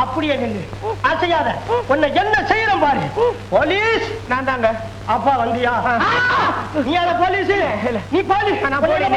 அப்படியே நின்று அசையாத. உன்னை என்ன செய்யணும் பாரு. போலீஸ் நான் தாங்க. அப்பா வந்தியா? நீ யார போலீஸ்? நீ போலீஸ். நான் போலீஸ்.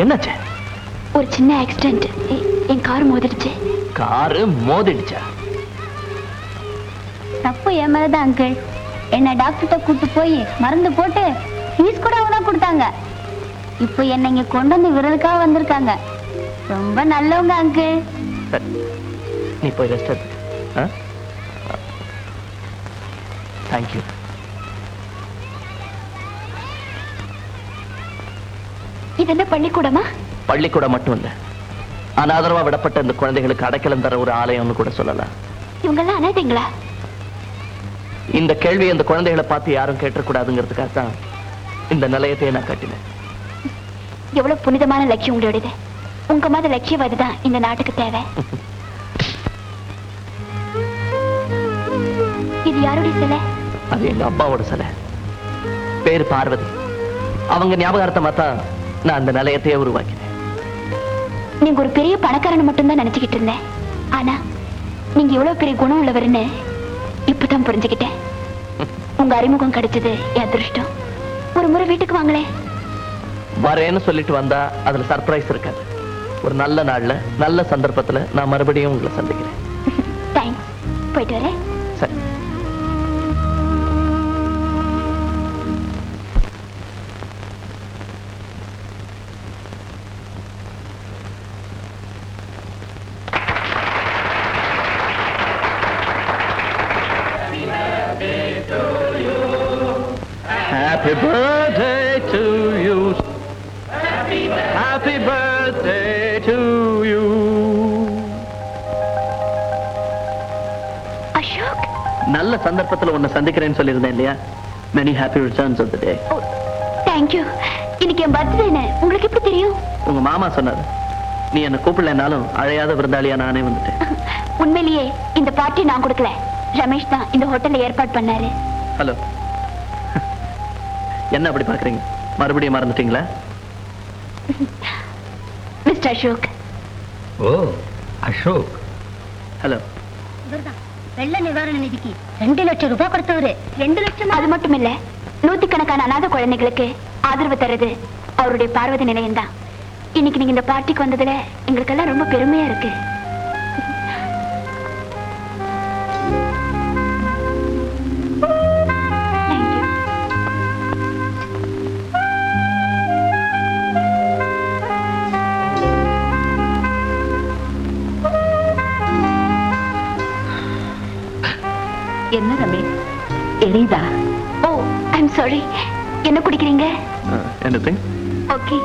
என்னாச்சு? ஒரு சின்ன ஆக்சிடென்ட். என் கார் மோதிடுச்சு. காரு மோதிடுச்சா? தப்பு என் மேலதான் அங்கிள். என்ன டாக்டர்கிட்ட கூட்டு போய் மருந்து போட்டு ஃபீஸ் கூட அவங்க கொடுத்தாங்க. இப்போ என்ன இங்க கொண்டு வந்து விரலுக்காக வந்திருக்காங்க. ரொம்ப நல்லவங்க அங்கிள். நீ போய் ரெஸ்ட் எடு. தேங்க்யூ. இது என்ன பள்ளிக்கூடமா? பள்ளிக்கூடம் மட்டும் இல்ல, அனாதரவா விடப்பட்ட இந்த குழந்தைகளுக்கு அடைக்கலம் தர ஒரு ஆலயம்னு கூட சொல்லலாம். இவங்கெல்லாம் அனாதைங்களா? இந்த கேள்வி அந்த குழந்தைகளை பார்த்து யாரும் கேட்டக்கூடாதுங்கிறதுக்காக தான் இந்த நிலையத்தை நான் கட்டினேன். எவ்வளவு புனிதமான லட்சியம் உங்களுடையது. உங்க மாதிரி லட்சியவாதி தான் இந்த நாட்டுக்கு தேவை. யாருடைய சிலை? அது எங்க அப்பாவோட சிலை. பேரு பார்வதி. அவங்க ஞாபகார்த்தமா தான் நான் அந்த நிலையத்தையே உருவாக்கினேன். நீங்க ஒரு பெரிய பணக்காரன் மட்டும்தான் நினைச்சுக்கிட்டு இருந்தேன். ஆனா நீங்க எவ்வளவு பெரிய குணம் உள்ளவர்னு இப்பதான் புரிஞ்சுக்கிட்டேன். உங்க அறிமுகம் கிடைச்சது என் அதிர்ஷ்டம். ஒரு முறை வீட்டுக்கு வாங்களே. வரேன்னு சொல்லிட்டு வந்தா அதுல சர்ப்ரைஸ் இருக்காது. ஒரு நல்ல நாள்ல நல்ல சந்தர்ப்பத்துல நான் மறுபடியும் உங்களை சந்திக்கிறேன். தேங்க்ஸ். போயிட்டு வரேன். சரி. Happy birthday to you. Happy birthday to you. Ashok. நல்ல சந்தர்ப்பத்துல உன்னை சந்திக்கிறேன்னு சொல்லியிருந்தேன் இல்லையா? Many happy returns of the day. Thank you. இன்னைக்கு என் பர்த்டேன்னு உங்களுக்கு எப்படி தெரியும்? உங்க மாமா சொன்னாரு. நீ என்ன கூப்பிடலனாலும் அழையாத விருந்தாளியா நானே வந்துட்டேன். உண்மையிலேயே இந்த பார்ட்டி நான் கொடுக்கல. ரமேஷ் தான் இந்த ஹோட்டல்ல ஏற்பாடு பண்ணாரு. ஹலோ. என்ன அப்படி பாக்குறீங்க? மறுபடியும் மறந்துட்டீங்களா? மிஸ்டர் அசோக். ஓ அசோக். ஹலோ. வெள்ள நிவாரண நிதிக்கு 2 லட்சம் ரூபாய் கொடுத்தவரு. 2 லட்சம். அது மட்டும் இல்ல, நூத்துக்கணக்கான அநாத குழந்தைகளுக்கு ஆதரவு தர்றது அவருடைய பார்வதி நிலையம் தான். இன்னைக்கு நீங்க இந்த பார்ட்டிக்கு வந்ததுல எங்களுக்கெல்லாம் ரொம்ப பெருமையா இருக்கு. என்ன ரமேஷ், எரியுதா? ஓ, ஐம் சாரி. என்ன குடிக்கிறீங்க? anything? ஓகே.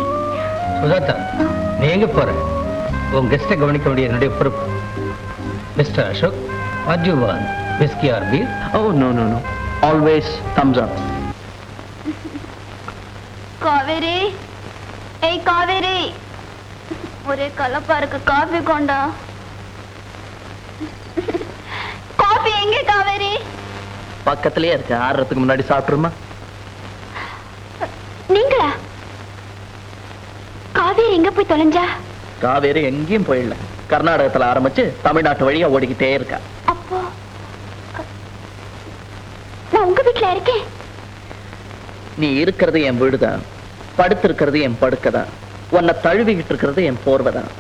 சுஜாதா, நீ எங்க போற? உன் கெஸ்ட கவனிக்க வேண்டிய என்னுடைய பொறுப்பு. Mister Ashok, what you want? Whisky or beer? Oh no no no. Always thumbs up. Kaveri, ஏய் காவேரி, ஒரே கலப்பா இருக்கு, காஃபி கொண்டா. காஃபி எங்க காவேரி? பக்கத்திலேயே இருக்கு. ஆறதுக்கு முன்னாடி சாப்பிட்டுருமா? நீங்களா? காவேரி எங்க போய் தொலைஞ்சா? காவேரி எங்கேயும் போயிடல. கர்நாடகத்துல ஆரம்பிச்சு தமிழ்நாட்டு வழியா ஓடிக்கிட்டே இருக்கா. அப்போ நான் உங்க வீட்டுல இருக்கேன். நீ இருக்கிறது என் வீடுதான், படுத்திருக்கிறது என் படுக்கைதான், உன்னை தழுவிக்கிட்டு இருக்கிறது என் போர்வைதான்.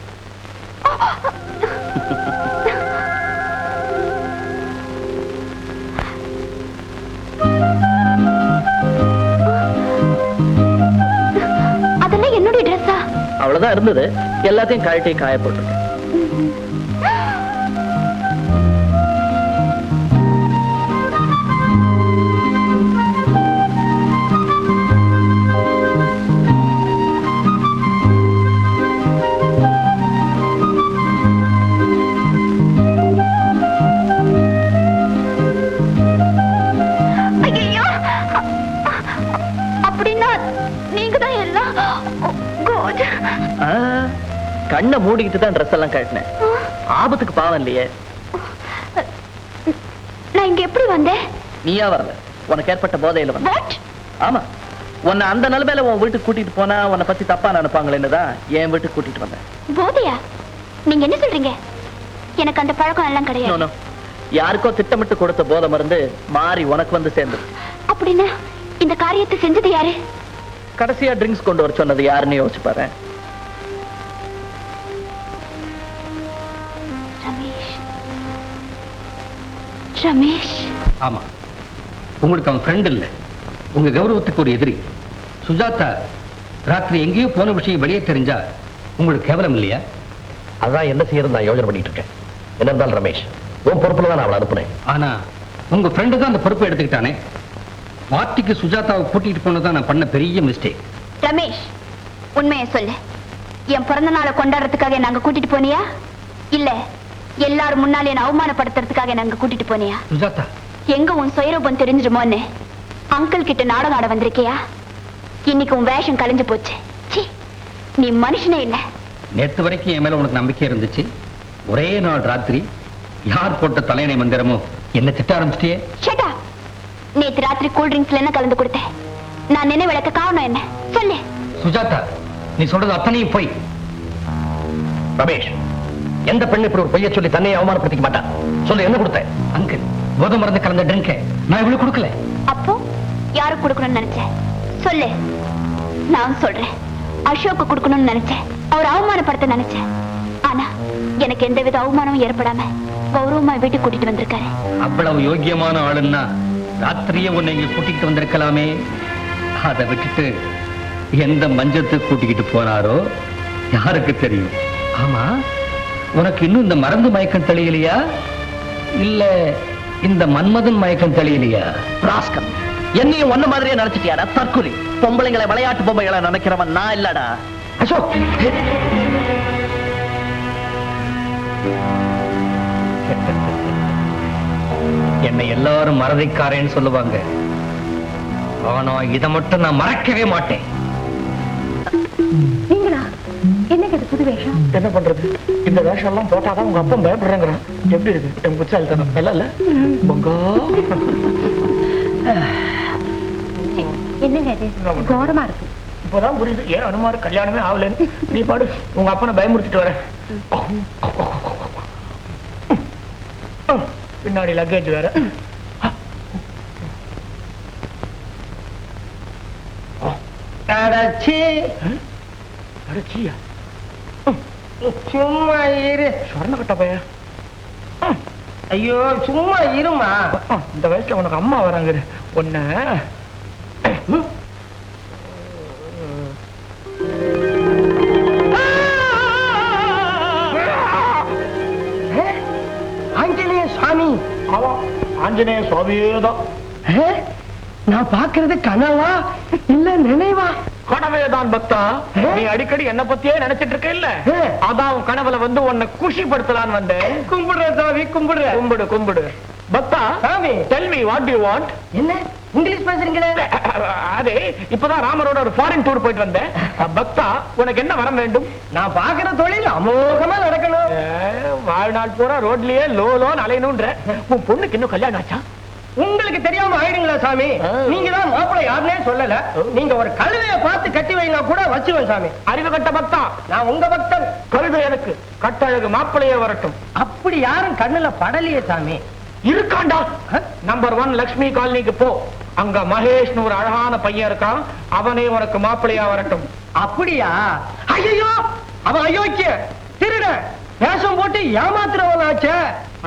அதெல்லாம் என்னுடைய ட்ரெஸ்ஸா? அவ்வளவுதான் இருந்தது. எல்லாத்தையும் கழட்டி காய போட்டிருக்கேன். ஐயோ, அப்படின்னா நீங்க தான் எல்லாம். God. கண்ணை மூடிக்கிட்டு தான் ட்ரெஸ் எல்லாம் கழட்டினேன். ஆபத்துக்கு பாவம் இல்லையே. நான் இங்க எப்படி வந்தேன்? நீயா வரல, உனக்கு ஏற்பட்ட போதையில வந்த. What? ஆமா, உன்னை அந்த நிலைமையில உன் வீட்டுக்கு கூட்டிட்டு போனா உன்னை பத்தி தப்பா நினைப்பாங்களேன்னு தான் என் வீட்டுக்கு கூட்டிட்டு வந்தேன். போதையா? நீங்க என்ன சொல்றீங்க? எனக்கு அந்த பழக்கம் எல்லாம் No, கிடையாது. no. யாருக்கோ திட்டமிட்டு கொடுத்த போதை மருந்து மாறி உனக்கு வந்து சேர்ந்தது. அப்படின்னா இந்த காரியத்தை செஞ்சது யாரு? கடைசியா ட்ரிங்க்ஸ் கொண்டு வர சொன்னது யாருன்னு யோசிச்சு பாரு. ரமேஷ். ரமேஷ். ஆமா, உங்களுக்கு அவன் ஃப்ரெண்ட் இல்ல, உங்க கௌரவத்துக்கு ஒரு எதிரி. சுஜாதா ராத்திரி எங்கேயோ போன விஷயம் வெளியே தெரிஞ்சா உங்களுக்கு கேவலம் இல்லையா? அதான் என்ன செய்யறது நான் யோசனை பண்ணிட்டு இருக்கேன். என்ன இருந்தாலும் ரமேஷ், உன் பொறுப்புல தான் நான் அவளை அனுப்புனேன். ஆனா உங்க ஃப்ரெண்டு தான் அந்த பொறுப்பை எடுத்துக்கிட்டானே. பார்ட்டிக்கு சுஜாதாவை கூட்டிட்டு போனதான் நான் பண்ண பெரிய மிஸ்டேக். ரமேஷ், உண்மையை சொல்லு. என் பிறந்த நாளை கொண்டாடுறதுக்காக நாங்க கூட்டிட்டு போனியா, இல்ல எல்லாரும் முன்னாலே என்ன அவமானப்படுத்துறதுக்காக நாங்க கூட்டிட்டு போனியா? சுஜாதா, எங்க உன் சுயரூபம் தெரிஞ்சிருமோன்னு அங்கிள் கிட்ட நாடகம் ஆட வந்திருக்கியா? இன்னைக்கு உன் வேஷம் கலைஞ்சு போச்சு. சீ, நீ மனுஷனே இல்ல. நேற்று வரைக்கும் என் மேல உனக்கு நம்பிக்கை இருந்துச்சு. ஒரே நாள் ராத்திரி யார் போட்ட தலையணை மந்திரமோ என்ன திட்ட ஆரம்பிச்சிட்டியே. Shut up. நேத்து ராத்திரி கூல் ட்ரிங்க்ஸ்ல என்ன கலந்து கொடுத்தேன்? நான் நினைவு விளக்க காரணம் என்ன சொல்லு. சுஜாதா, நீ சொல்றது அத்தனையும் போய். ரமேஷ், எந்த பெண் இப்படி ஒரு பொய்ய சொல்லி தன்னை அவமானப்படுத்திக்க மாட்டான்? சொல்லு, என்ன கொடுத்த? அங்கிள், போதை மருந்து கலந்த ட்ரிங்க நான் இவ்வளவு கொடுக்கல. அப்போ யாருக்கு கொடுக்கணும்னு நினைச்சேன் சொல்லு. நான் சொல்றேன், அசோக்கு கொடுக்கணும்னு நினைச்சேன். அவர் அவமானப்படுத்த நினைச்சேன். ஆனா எனக்கு எந்தவித அவமானமும் ஏற்படாம கௌரவமா வீட்டுக்கு கூட்டிட்டு வந்திருக்காரு. அவ்வளவு யோக்கியமான ஆளுன்னா ராத்திரியே உன்னை இங்க கூட்டிட்டு வந்திருக்கலாமே. அதை விட்டுட்டு எந்த மஞ்சத்துக்கு கூட்டிக்கிட்டு போனாரோ யாருக்கு தெரியும்? ஆமா, உனக்கு இன்னும் இந்த மருந்து மயக்கம் தெளியலையா? இல்ல இந்த மன்மதன் மயக்கம் தெளியலையா? ராஸ்கல், என்னையும் ஒன்ன மாதிரியே நினைச்சிட்டியாடா தற்குறி. பொம்பளைங்களை விளையாட்டு பொம்மைகளை நினைக்கிறவன் நான் இல்லடா. அசோக், என்னை எல்லாரும் மறதிக்காரேன்னு சொல்லுவாங்க. ஆனா இதை மட்டும் நான் மறக்கவே மாட்டேன். நீங்களா? என்ன கேட்டு புது வேஷம்? என்ன பண்றது? இந்த வேஷம் எல்லாம் போட்டாதான் உங்க அப்பா பயப்படுறாங்கிறான். எப்படி இருக்கு என் புச்சாலி தனம்? நல்லா இல்ல பொங்கோ? என்னங்க இது கோரமா இருக்கு? இப்பதான் புரியுது ஏன் அனுமாரு கல்யாணமே ஆகலன்னு. நீ பாடு, உங்க அப்பனை பயமுறுத்திட்டு வர. பின்னாடி லக்கேஜ் வேற. அடச்சியா? சும்மா இரு. சொர்ண கட்ட பையன். ஐயோ சும்மா இருமா. இந்த வயசுல உனக்கு அம்மா வராங்க. ஒன்ன ஆஞ்சநேய சுவாமி. ஆஞ்சநேய சுவாமியேதான். நான் பாக்குறது கனவா இல்ல நினைவா? கனவேதான் பக்தா. நீ அடிக்கடி என்ன பத்தியே நினைச்சிட்டு இருக்க இல்ல? அதான் கனவுல வந்து உன்னை குஷிப்படுத்தலான்னு வந்தேன். கும்பிடுற சாமி கும்பிடுற. கும்பிடு கும்பிடு. பக்தா, சாமி tell me what you want. என்ன இங்கிலீஷ் பேசுறீங்களே? அதே இப்பதான் ராமரோட ஒரு ஃபாரின் டூர் போயிட்டு வந்தேன். பக்தா, உனக்கு என்ன வரம் வேண்டும்? நான் பாக்குற தொழில் அமோகமா நடக்கணும். வாழ்நாள் பூரா ரோட்லயே லோ லோன்னு அலையணும்ன்ற. உன் பொண்ணுக்கு இன்னும் கல்யாணம் ஆச்சா? உங்களுக்கு தெரியாம ஆயிடுங்களா சாமி? நீங்க தான் மாப்பிள்ளை யாருன்னே சொல்லல. நீங்க ஒரு கழுதைய பார்த்து கட்டி வைனா கூட வச்சுவேன் சாமி. அறிவு கட்ட பக்தா, நான் உங்க பக்தன். கழுதை எனக்கு, கட்டழகு மாப்பிள்ளையே வரட்டும். அப்படி யாரும் கண்ணுல படலையே சாமி. இருக்காண்டா. நம்பர் 1 லக்ஷ்மி காலனிக்கு போ. அங்க மகேஷ்னு ஒரு அழகான பையன் இருக்கான். அவனே உனக்கு மாப்பிள்ளையா வரட்டும். அப்படியா? ஐயோ, அவன் அயோக்கிய திருட வேஷம் போட்டு ஏமாத்துறவனாச்சே.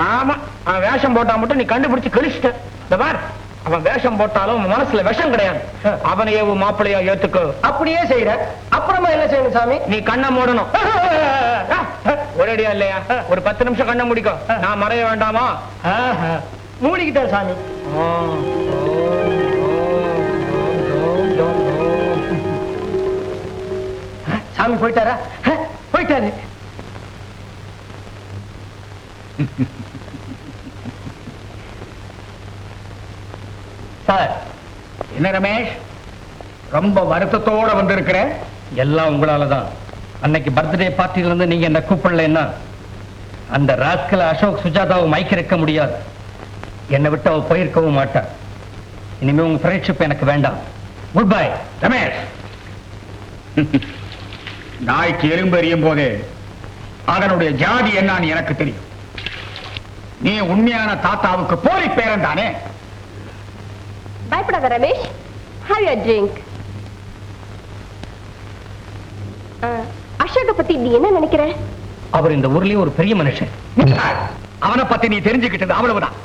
ஆமா, அவன் வேஷம் போட்டா மட்டும் நீ கண்டுபிடிச்சு கழிச்சிட்ட. இந்த பார், அவன் வேஷம் போட்டாலும் அவன் மனசுல விஷம் கிடையாது. அவனையே மாப்பிள்ளையா ஏத்துக்கோ. அப்படியே செய்யற. அப்புறமா என்ன செய்யணும் சாமி? நீ கண்ணை மூடணும். ஒரேடியா இல்லையா? ஒரு 10 நிமிஷம் கண்ணை முடிக்கும். நான் மறைய வேண்டாமா? மூடிக்கிட்டேன் சாமி. சாமி போயிட்டாரா? போயிட்டாரு. சார், என்ன ரமேஷ் ரொம்ப வருத்தத்தோட வந்திருக்கிற? எல்லாம் உங்களாலதான். அன்னைக்கு பர்த்டே பார்ட்டில இருந்து நீங்க என்ன கூப்பிடலன்னா அந்த ராஸ்கல் அசோக் சுஜாதாவை மயக்கிருக்க முடியாது. என்னை விட்டு அவ போயிருக்கவும் மாட்டான். இனிமே உங்க ஃப்ரெண்ட்ஷிப் எனக்கு வேண்டாம். Good bye. ரமேஷ், நாய்க்கு எறும்பு எறியும் போது அதனுடைய ஜாதி என்னன்னு எனக்கு தெரியும். நீ உண்மையான தாத்தாவுக்கு போலி பேரன் தானே? பயப்படாத ரமேஷ். Have you drink. அசோக பத்தி நீ என்ன நினைக்கிற? அவர் இந்த ஊர்லயே ஒரு பெரிய மனுஷன். அவனை பத்தி நீ தெரிஞ்சுக்கிட்டது அவ்வளவுதான்.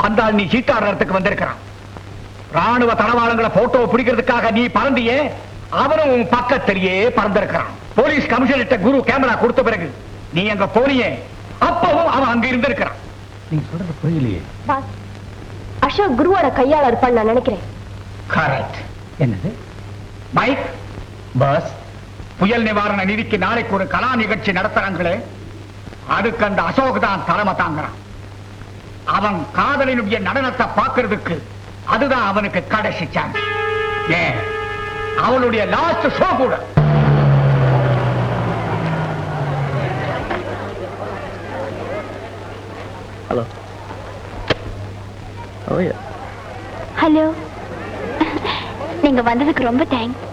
அந்த ஆள் நீ சீட்டாடுறதுக்கு வந்திருக்கிறான். ராணுவ தளவாளங்களை போட்டோ பிடிக்கிறதுக்காக நீ பறந்தியே, அவனும் உன் பக்கத்திலேயே பறந்திருக்கிறான். போலீஸ் கமிஷனர்கிட்ட குரு கேமரா கொடுத்த பிறகு நீ அங்க போனியே, அப்பவும் அவன் அங்க இருந்திருக்கிறான். நீங்க சொல்றது புரியலையே. பாஸ், அசோக் குருவோட கையால இருப்பான்னு நான் நினைக்கிறேன். கரெக்ட். என்னது? மைக் பாஸ், புயல் நிவாரண நிதிக்கு நாளைக்கு ஒரு கலா நிகழ்ச்சி நடத்துறாங்களே, அதுக்கு அந்த அசோக் தான் தலைமை தாங்கிறான். அவன் காதலினுடைய நடனத்தை பார்க்கிறதுக்கு அதுதான் அவனுக்கு கடைசி சான்ஸ். ஏன், அவளுடைய லாஸ்ட் ஷோ கூட. Hello. Oh yeah. ஹலோ. நீங்க வந்ததுக்கு ரொம்ப தேங்க்ஸ்.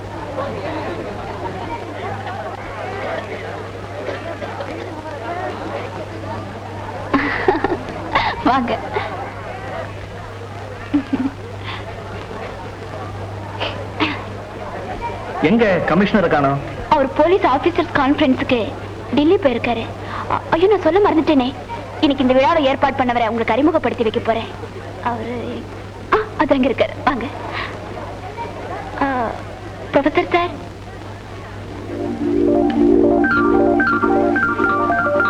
வாங்க. எங்க கமிஷனர் காணோம்? அவர் போலீஸ் ஆபீசர்ஸ் கான்ஃபரன்ஸுக்கு டெல்லி போயிருக்காரு. ஐயோ, நான் சொல்ல மறந்துட்டேனே. இன்னைக்கு இந்த விழாவை ஏற்பாடு பண்ணவரை உங்களுக்கு அறிமுகப்படுத்தி வைக்க போறேன். அவரு அது அங்க இருக்காரு. வாங்க. ப்ரொஃபசர் சார்,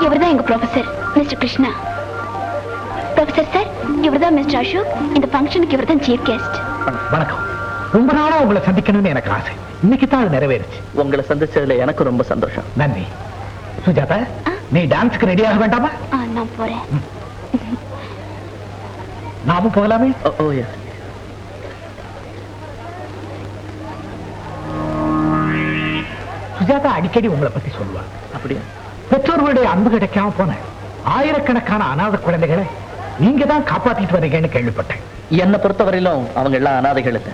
இவர்தான் எங்க professor mister Krishna. Professor sir, இவர்தான் மிஸ்டர் அசோக். இந்த ஃபங்க்ஷனுக்கு இவர்தான் சீஃப் கெஸ்ட். வணக்கம். ரொம்ப நாளா உங்களை சந்திக்கணும்னு எனக்கு ஆசை. இன்னைக்கு தான் அது நிறைவேறுச்சு. உங்களை சந்திச்சதுல எனக்கு ரொம்ப சந்தோஷம். நன்றி. சுஜாதா, நீ டான்ஸ்க்கு ரெடி ஆக வேண்டாமா? நான் போறேன். நாமும் போகலாமே? ஓ எஸ். சுஜாதா அடிக்கடி உங்களை பத்தி சொல்லுவா. அப்படியா? பெற்றோர்களுடைய அன்பு கிடைக்காம போன ஆயிரக்கணக்கான அநாத குழந்தைகளை நீங்க தான் காப்பாத்திட்டு வரீங்கன்னு கேள்விப்பட்டேன். என்னை பொறுத்தவரையிலும் அவங்க எல்லாம் அனாதைகள் இல்லை,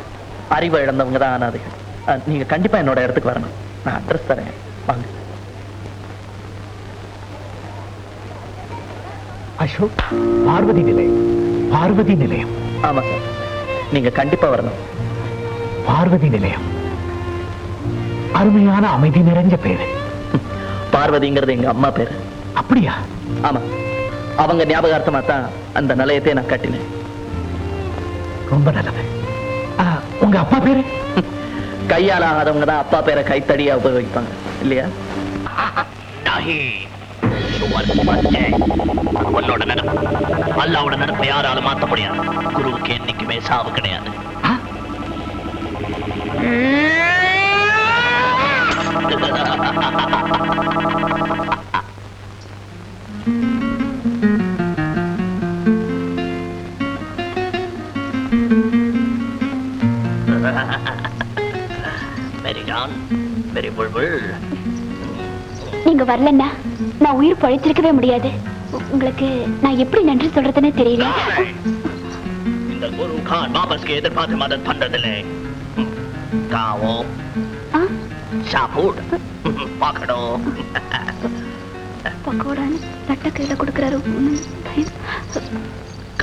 அறிவை இழந்தவங்க தான் அனாதைகள். நீங்க கண்டிப்பா என்னோட இடத்துக்கு வரணும். நான் அட்ரஸ் தரேன், வாங்க. அசோக், பார்வதி நிலையம். பார்வதி நிலையம். ஆமா சார், நீங்க கண்டிப்பா வரணும். பார்வதி நிலையம் அருமையான அமைதி நிறைஞ்ச பேரு. பார்வதிங்கிறது எங்க அம்மா பேரு. அப்படியா? ஆமா, அவங்க ஞாபகார்த்தமா தான் அந்த நிலையத்தை நான் கட்டினேன். ரொம்ப நல்லது. உங்க அப்பா பேரு? கையால் ஆகாதவங்க தான் அப்பா பேரை கைத்தடியா உபயோகிப்பாங்க இல்லையா? உன்னோட நடப்பு அல்லாவோட நடப்பை யாராலும் மாற்ற முடியாது. குருவுக்கு என்னைக்குமே சாவு கிடையாது. நீங்க வரலன்னா நான் உயிர் பழைச்சிருக்கவே முடியாது. உங்களுக்கு நான் எப்படி நன்றி சொல்றதுன்னு தெரியல. இந்த குரு கான் வாபஸ்க்கு எதிர்பார்த்து மதத் பண்றதில்லை. காவோ சாப்பூட் பாக்கணும். பக்கோடான்னு தட்டை கையில கொடுக்கறாரு.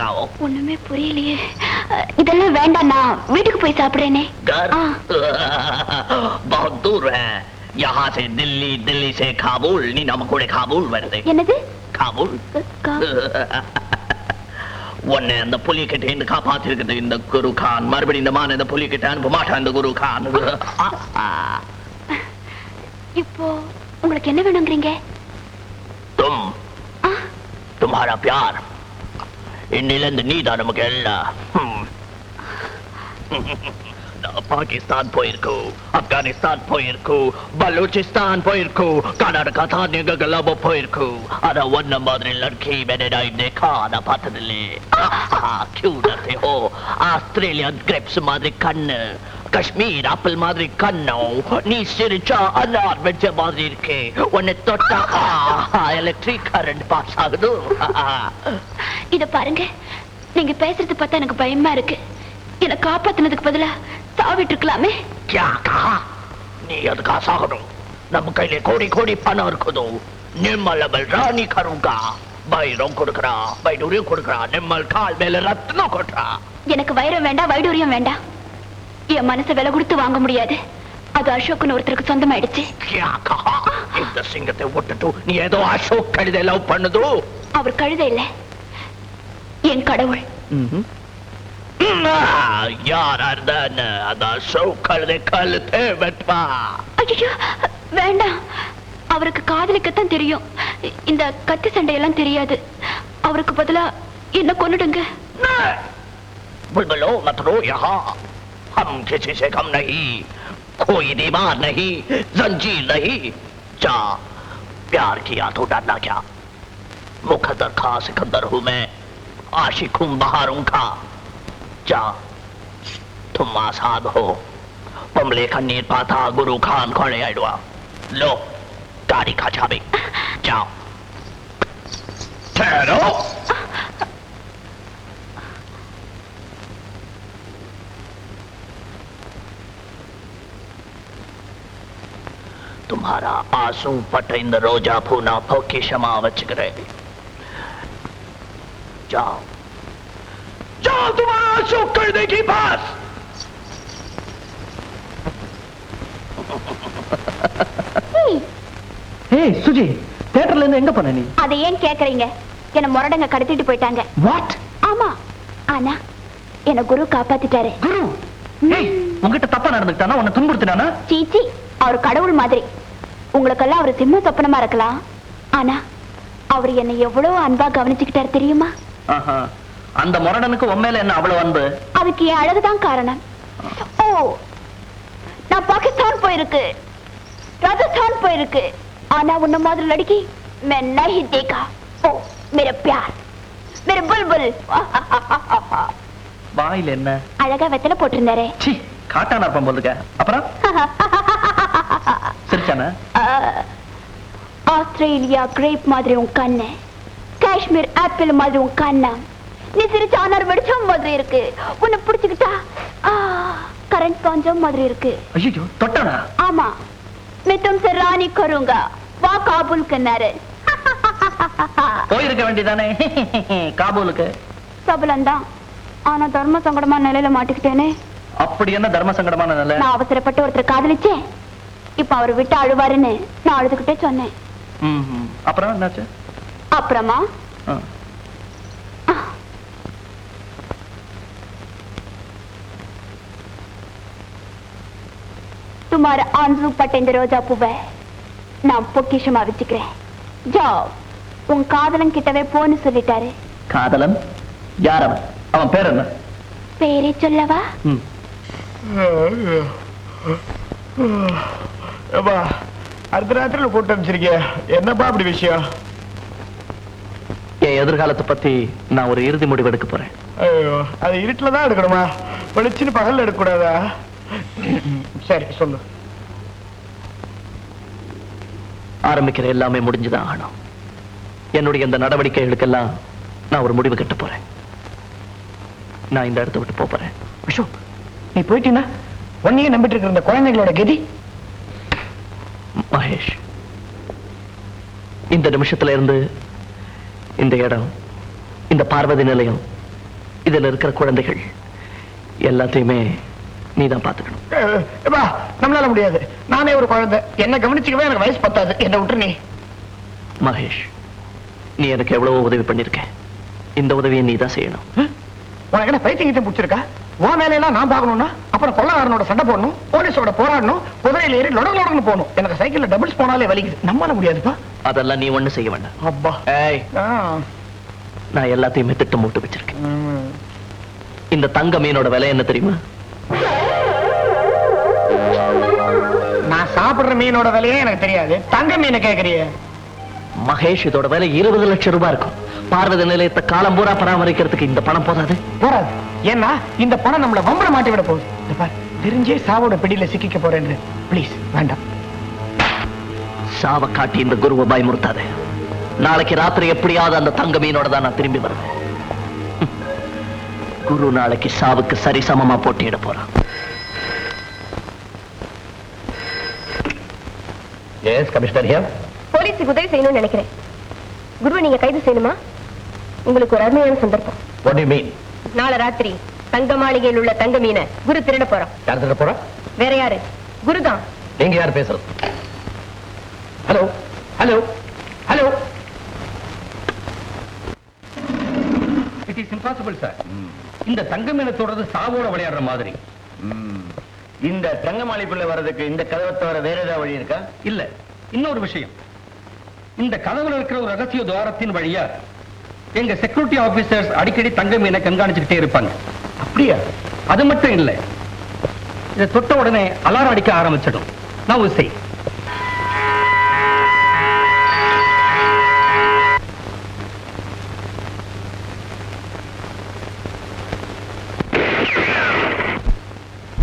காவோ ஒண்ணுமே புரியலையே. இதெல்லாம் வேண்டாம், நான் வீட்டுக்கு போய் சாப்பிடுறேனே. बहुत दूर है यहाँ से दिल्ली, दिल्ली से काबुल. நீ நம்ம கூட காபூல் வருது. என்னது காபூல்? உன்னை அந்த புலி கிட்ட இருந்து காப்பாத்திருக்குது இந்த குரு கான். மறுபடியும் இந்த மான இந்த புலி கிட்ட அனுப்ப மாட்டான் இந்த குரு கான். இப்போ உங்களுக்கு என்ன வேணுங்கிறீங்க? तुम्हारा प्यार. இன்னிலிருந்து நீதான் நமக்கு எல்லாம். பாகிஸ்தான் போயிருக்கோ, ஆப்கானிஸ்தான் போயிருக்கோ, பலூச்சிஸ்தான் போயிருக்கோ, கர்நாடகா தான் எங்கெல்லாம் போயிருக்கோ. ஆனா ஒன்ன மாதிரி லட்கி मैंने नहीं देखा, நான் பார்த்ததில்லை. क्यों डरते हो? ஆஸ்திரேலியன் கிரேப்ஸ் மாதிரி கண்ணு, காஷ்மீர் ஆப்பிள் மாதிரி கண்ணம், நீ சிரிச்சா அன்னார் வெச்ச மாதிரி இருக்கே. உன்னை தொட்டா எலக்ட்ரிக் கரண்ட் பாஸ் ஆகுது. இத பாருங்க, நீங்க பேசுறது பார்த்தா எனக்கு பயமா இருக்கு. என்ன காப்பாத்தினதுக்கு பதிலா சாவிட்டு இருக்கலாமே. நீ அதுக்கா சாகணும்? நம்ம கையில கோடி கோடி பணம் இருக்குது. நிம்மல் ராணி கருங்கா வைரம் கொடுக்கறா, வைடூரியம் கொடுக்கறா, நிம்மல் கால் மேல ரத்னம் கொட்டுறா. எனக்கு வைரம் வேண்டாம், வைடூரியம் வேண்டாம். என் மனசை விலை கொடுத்து வாங்க முடியாது. அது அசோக்னு ஒருத்தருக்கு சொந்தமாயிடுச்சு. இந்த சிங்கத்தை விட்டுட்டு நீ ஏதோ அசோக் கழுதை லவ் பண்ணுது. அவர் கழுதை இல்ல, என் கடவுள். யாரா இருந்தான்னு அந்த அசோக் கழுதை கழுத்தை வெட்டுவா. ஐயோ வேண்டாம், அவருக்கு காதலிக்கத்தான் தெரியும். இந்த கத்தி சண்டையெல்லாம் தெரியாது. அவருக்கு பதிலா என்ன கொன்னுடுங்க. बुलबुलो मत रो यहाँ, हम किसी से कम नहीं, कोई दीवार नहीं, जंजीर नहीं. जा प्यार किया तो डरना क्या? मुकद्दर खा सिकंदर हूँ मैं, आशिक हूँ बहारों का. जा तुम आसाद हो. पमले कन्नीर पाता गुरु खान खोले आइडवा. लो गाड़ी का चाबी. जाओ. ठहरो. तुम्हारा आंसू पट இந்த ரோஜா பூ நான் பொக்கிஷமா வச்சுக்கிறேன். जाओ जाओ तुम्हारा आंसू करने की पास. ஏய் சுஜி, தியேட்டர்ல இருந்து எங்க போன நீ? அதை ஏன் கேக்குறீங்க? என்ன முரடங்க கடத்திட்டு போயிட்டாங்க. வாட்? ஆமா, ஆனா என்ன குரு காப்பாத்திட்டாரு. குரு? ஏய், உன்கிட்ட தப்பா நடந்துட்டானா? உன்னை துன்புறுத்தினானா? சீச்சி, அவர் கடவுள் மாதிரி. உங்களுக்கெல்லாம் அவர் சிம்ம சொப்பனமா இருக்கலாம், ஆனா அவர் என்ன எவ்வளவு அன்பா கவனிச்சுக்கிட்டாரு தெரியுமா? அந்த முரடனுக்கு உண்மையில என்ன அவ்வளவு அன்பு? அதுக்கு என் அழகுதான் காரணம். ஓ, நான் பாகிஸ்தான் போயிருக்கு, ராஜஸ்தான் போயிருக்கு, ஆனா உன்ன மாதிரி लड़की मैं नहीं देखा. ओ मेरा प्यार, मेरे बुलबुल. வாயில என்ன அழகா வெத்தல போட்டிருந்தாரே. சி, காட்டான இருப்பான் போலுக்க. அப்புறம் சிரிச்சானா? ஆஸ்திரேலியா கிரேப் மாதிரி உன் கண்ணு, காஷ்மீர் ஆப்பிள் மாதிரி உன் கண்ணா. நீ சிரிச்ச ஆனார் வெடிச்சம் மாதிரி இருக்கு. உன்னை பிடிச்சுக்கிட்டா கரண்ட் பாஞ்சம் மாதிரி இருக்கு. ஐயோ, தொட்டானா? ஆமா, मैं तुमसे रानी करूंगा. வா காபூல் கண்ணாரு. போயிருக்க வேண்டியதானே காபூலுக்கு. சபலந்தான், ஆனா தர்ம சங்கடமான நிலையில மாட்டிக்கிட்டேனே. அப்படி என்ன தர்ம சங்கடமான நிலை? நான் அவசரப்பட்டு ஒருத்தர் காதலிச்சேன். இப்ப அவர் விட்டு அழுவாருன்னு நான் அழுதுகிட்டே சொன்னேன். அப்புறம் என்னாச்சு? அப்புறமா तुम्हारा आंसू पट இந்த ரோஜா பூவை நான் பொக்கிஷமா வச்சுக்கிறேன். ஜாவ், உன் காதலன் கிட்டவே போன்னு சொல்லிட்டாரு. காதலன்? யார் அவன்? அவன் பேர் என்ன? பேரே சொல்லவா? அடுத்த ராத்திரில கூட்டம் அமைச்சிருக்கிய, என்னப்பா அப்படி விஷயம்? என் எதிர்காலத்தை பத்தி நான் ஒரு இறுதி முடிவு எடுக்க போறேன். ஐயோ, அது இருட்டுல தான் எடுக்கணுமா? வெளிச்சுன்னு பகல்ல எடுக்க கூடாதா? சரி சொல்லு. ஆரம்பிக்கிற எல்லாமே முடிஞ்சுதான் ஆகணும். என்னுடைய இந்த நடவடிக்கைகளுக்கெல்லாம் நான் ஒரு முடிவு கட்ட போறேன். நான் இந்த இடத்தை விட்டு போறேன். அசோக், நீ போயிட்டீன்னா உன்னையே நம்பிட்டு இருக்கிற இந்த குழந்தைகளோட கதி? மகேஷ், இந்த நிமிஷத்துல இருந்து இந்த இடம், இந்த பார்வதி நிலையம், இதுல இருக்கிற குழந்தைகள் எல்லாத்தையுமே நீதான் பாத்துக்கணும். நம்மளால முடியாது. நானே ஒரு குழந்தை, என்ன கவனிச்சுக்கவே எனக்கு வயசு பத்தாது. என்ன விட்டு நீ. மகேஷ், நீ எனக்கு எவ்வளவோ உதவி பண்ணிருக்க. இந்த உதவியை நீ தான் செய்யணும். உனக்கு என்ன பைத்தியத்தை பிடிச்சிருக்கா? உன் வேலையெல்லாம் நான் பார்க்கணும்னா அப்புறம் கொள்ளக்காரனோட சண்டை போடணும், போலீஸோட போராடணும், குதிரையில ஏறி லொடலொடன்னு போகணும். எனக்கு சைக்கிள்ல டபுள்ஸ் போனாலே வலிக்குது. நம்மளால முடியாதுப்பா. அதெல்லாம் நீ ஒண்ணு செய்ய வேண்டாம். அப்பா, நான் எல்லாத்தையுமே திட்டம் போட்டு வச்சிருக்கேன். இந்த தங்க மீனோட விலை என்ன தெரியுமா? நான் சாப்பிடுற மீனோட விலையே எனக்கு தெரியாது, தங்க மீனை கேக்குறிய? மகேஷ், இதோட விலை 20 லட்சம் ரூபாய் இருக்கும். பார்வதி நிலையத்தை காலம் பூரா பராமரிக்கிறதுக்கு இந்த பணம் போதாது. போறாது. ஏன்னா இந்த பணம் நம்மள வம்பர மாட்டி விட போகுது. தெரிஞ்சே சாவோட பிடியில சிக்கிக்க போறேன். பிளீஸ் வேண்டாம். சாவ காட்டி இந்த குருவை பயமுறுத்தாது. நாளைக்கு ராத்திரி எப்படியாவது அந்த தங்க மீனோட தான் நான் திரும்பி வருவேன். குரு நாளைக்கு சாவுக்கு சரிசமமா போட்டியிட போறான். Yes commissioner here. போலீஸுக்கு உதவி செய்யணும்னு நினைக்கிறேன். குருவை நீங்க கைது செய்யணுமா? உங்களுக்கு ஒரு அருமையான சந்தர்ப்பம். What do you mean? நாளை ராத்திரி தங்க மாளிகையில் உள்ள தங்க மீனை குரு திருட போறோம். யார் திருட போறா? வேற யாரு? குருதான். நீங்க யார் பேசுறது? Hello hello hello. It is impossible sir. இந்த தங்க மீனை தொடர்ந்து சாவோட விளையாடுற மாதிரி. இந்த தங்க மாளிகைக்குள்ள வர்றதுக்கு இந்த கதவை தவிர வேற ஏதாவது வழி இருக்கா? இல்ல, இன்னொரு விஷயம். இந்த கதவுல இருக்கிற ஒரு ரகசிய துவாரத்தின் வழியா எங்க செக்யூரிட்டி ஆபீசர்ஸ் அடிக்கடி தங்க மீனை கண்காணிச்சுக்கிட்டே இருப்பாங்க. அப்படியா? அது மட்டும் இல்ல, இதை தொட்ட உடனே அலாரம் அடிக்க ஆரம்பிச்சிடும். நான் ஒரு செய்.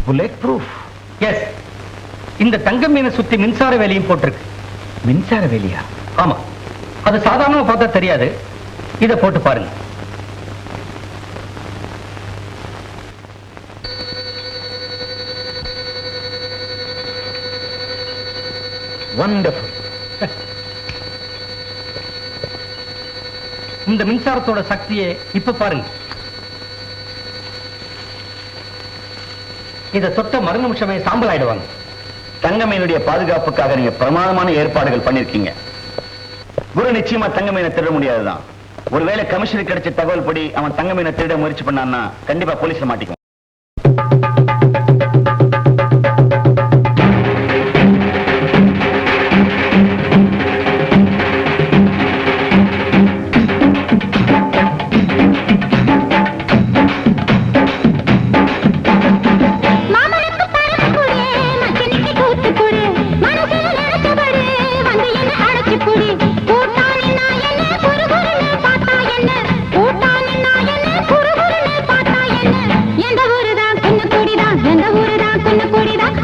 Bullet proof. எஸ், இந்த தங்க மீனை சுத்தி மின்சார வேலையும் போட்டிருக்கு. மின்சார வேலியா? ஆமா, அது சாதாரணமா பார்த்தா தெரியாது. இதை போட்டு பாருங்க. வண்டர்ஃபுல். இந்த மின்சாரத்தோட சக்தியை இப்ப பாருங்க. இத தொட்ட மறு நிமிஷமே சாம்பல் ஆயிடுவாங்க. தங்கமீனுடைய பாதுகாப்புக்காக நீங்க பிரமாதமான ஏற்பாடுகள் பண்ணிருக்கீங்க. குரு நிச்சயமா தங்கமீனை திருட முடியாதுதான். ஒருவேளை கமிஷனுக்கு கிடைச்ச தகவல் படி அவன் தங்கமீனை திருட முயற்சி பண்ணான்னா கண்டிப்பா போலீஸ்ல மாட்டிக்குவான். எந்த ஊருதான் குன்னு குடிதான்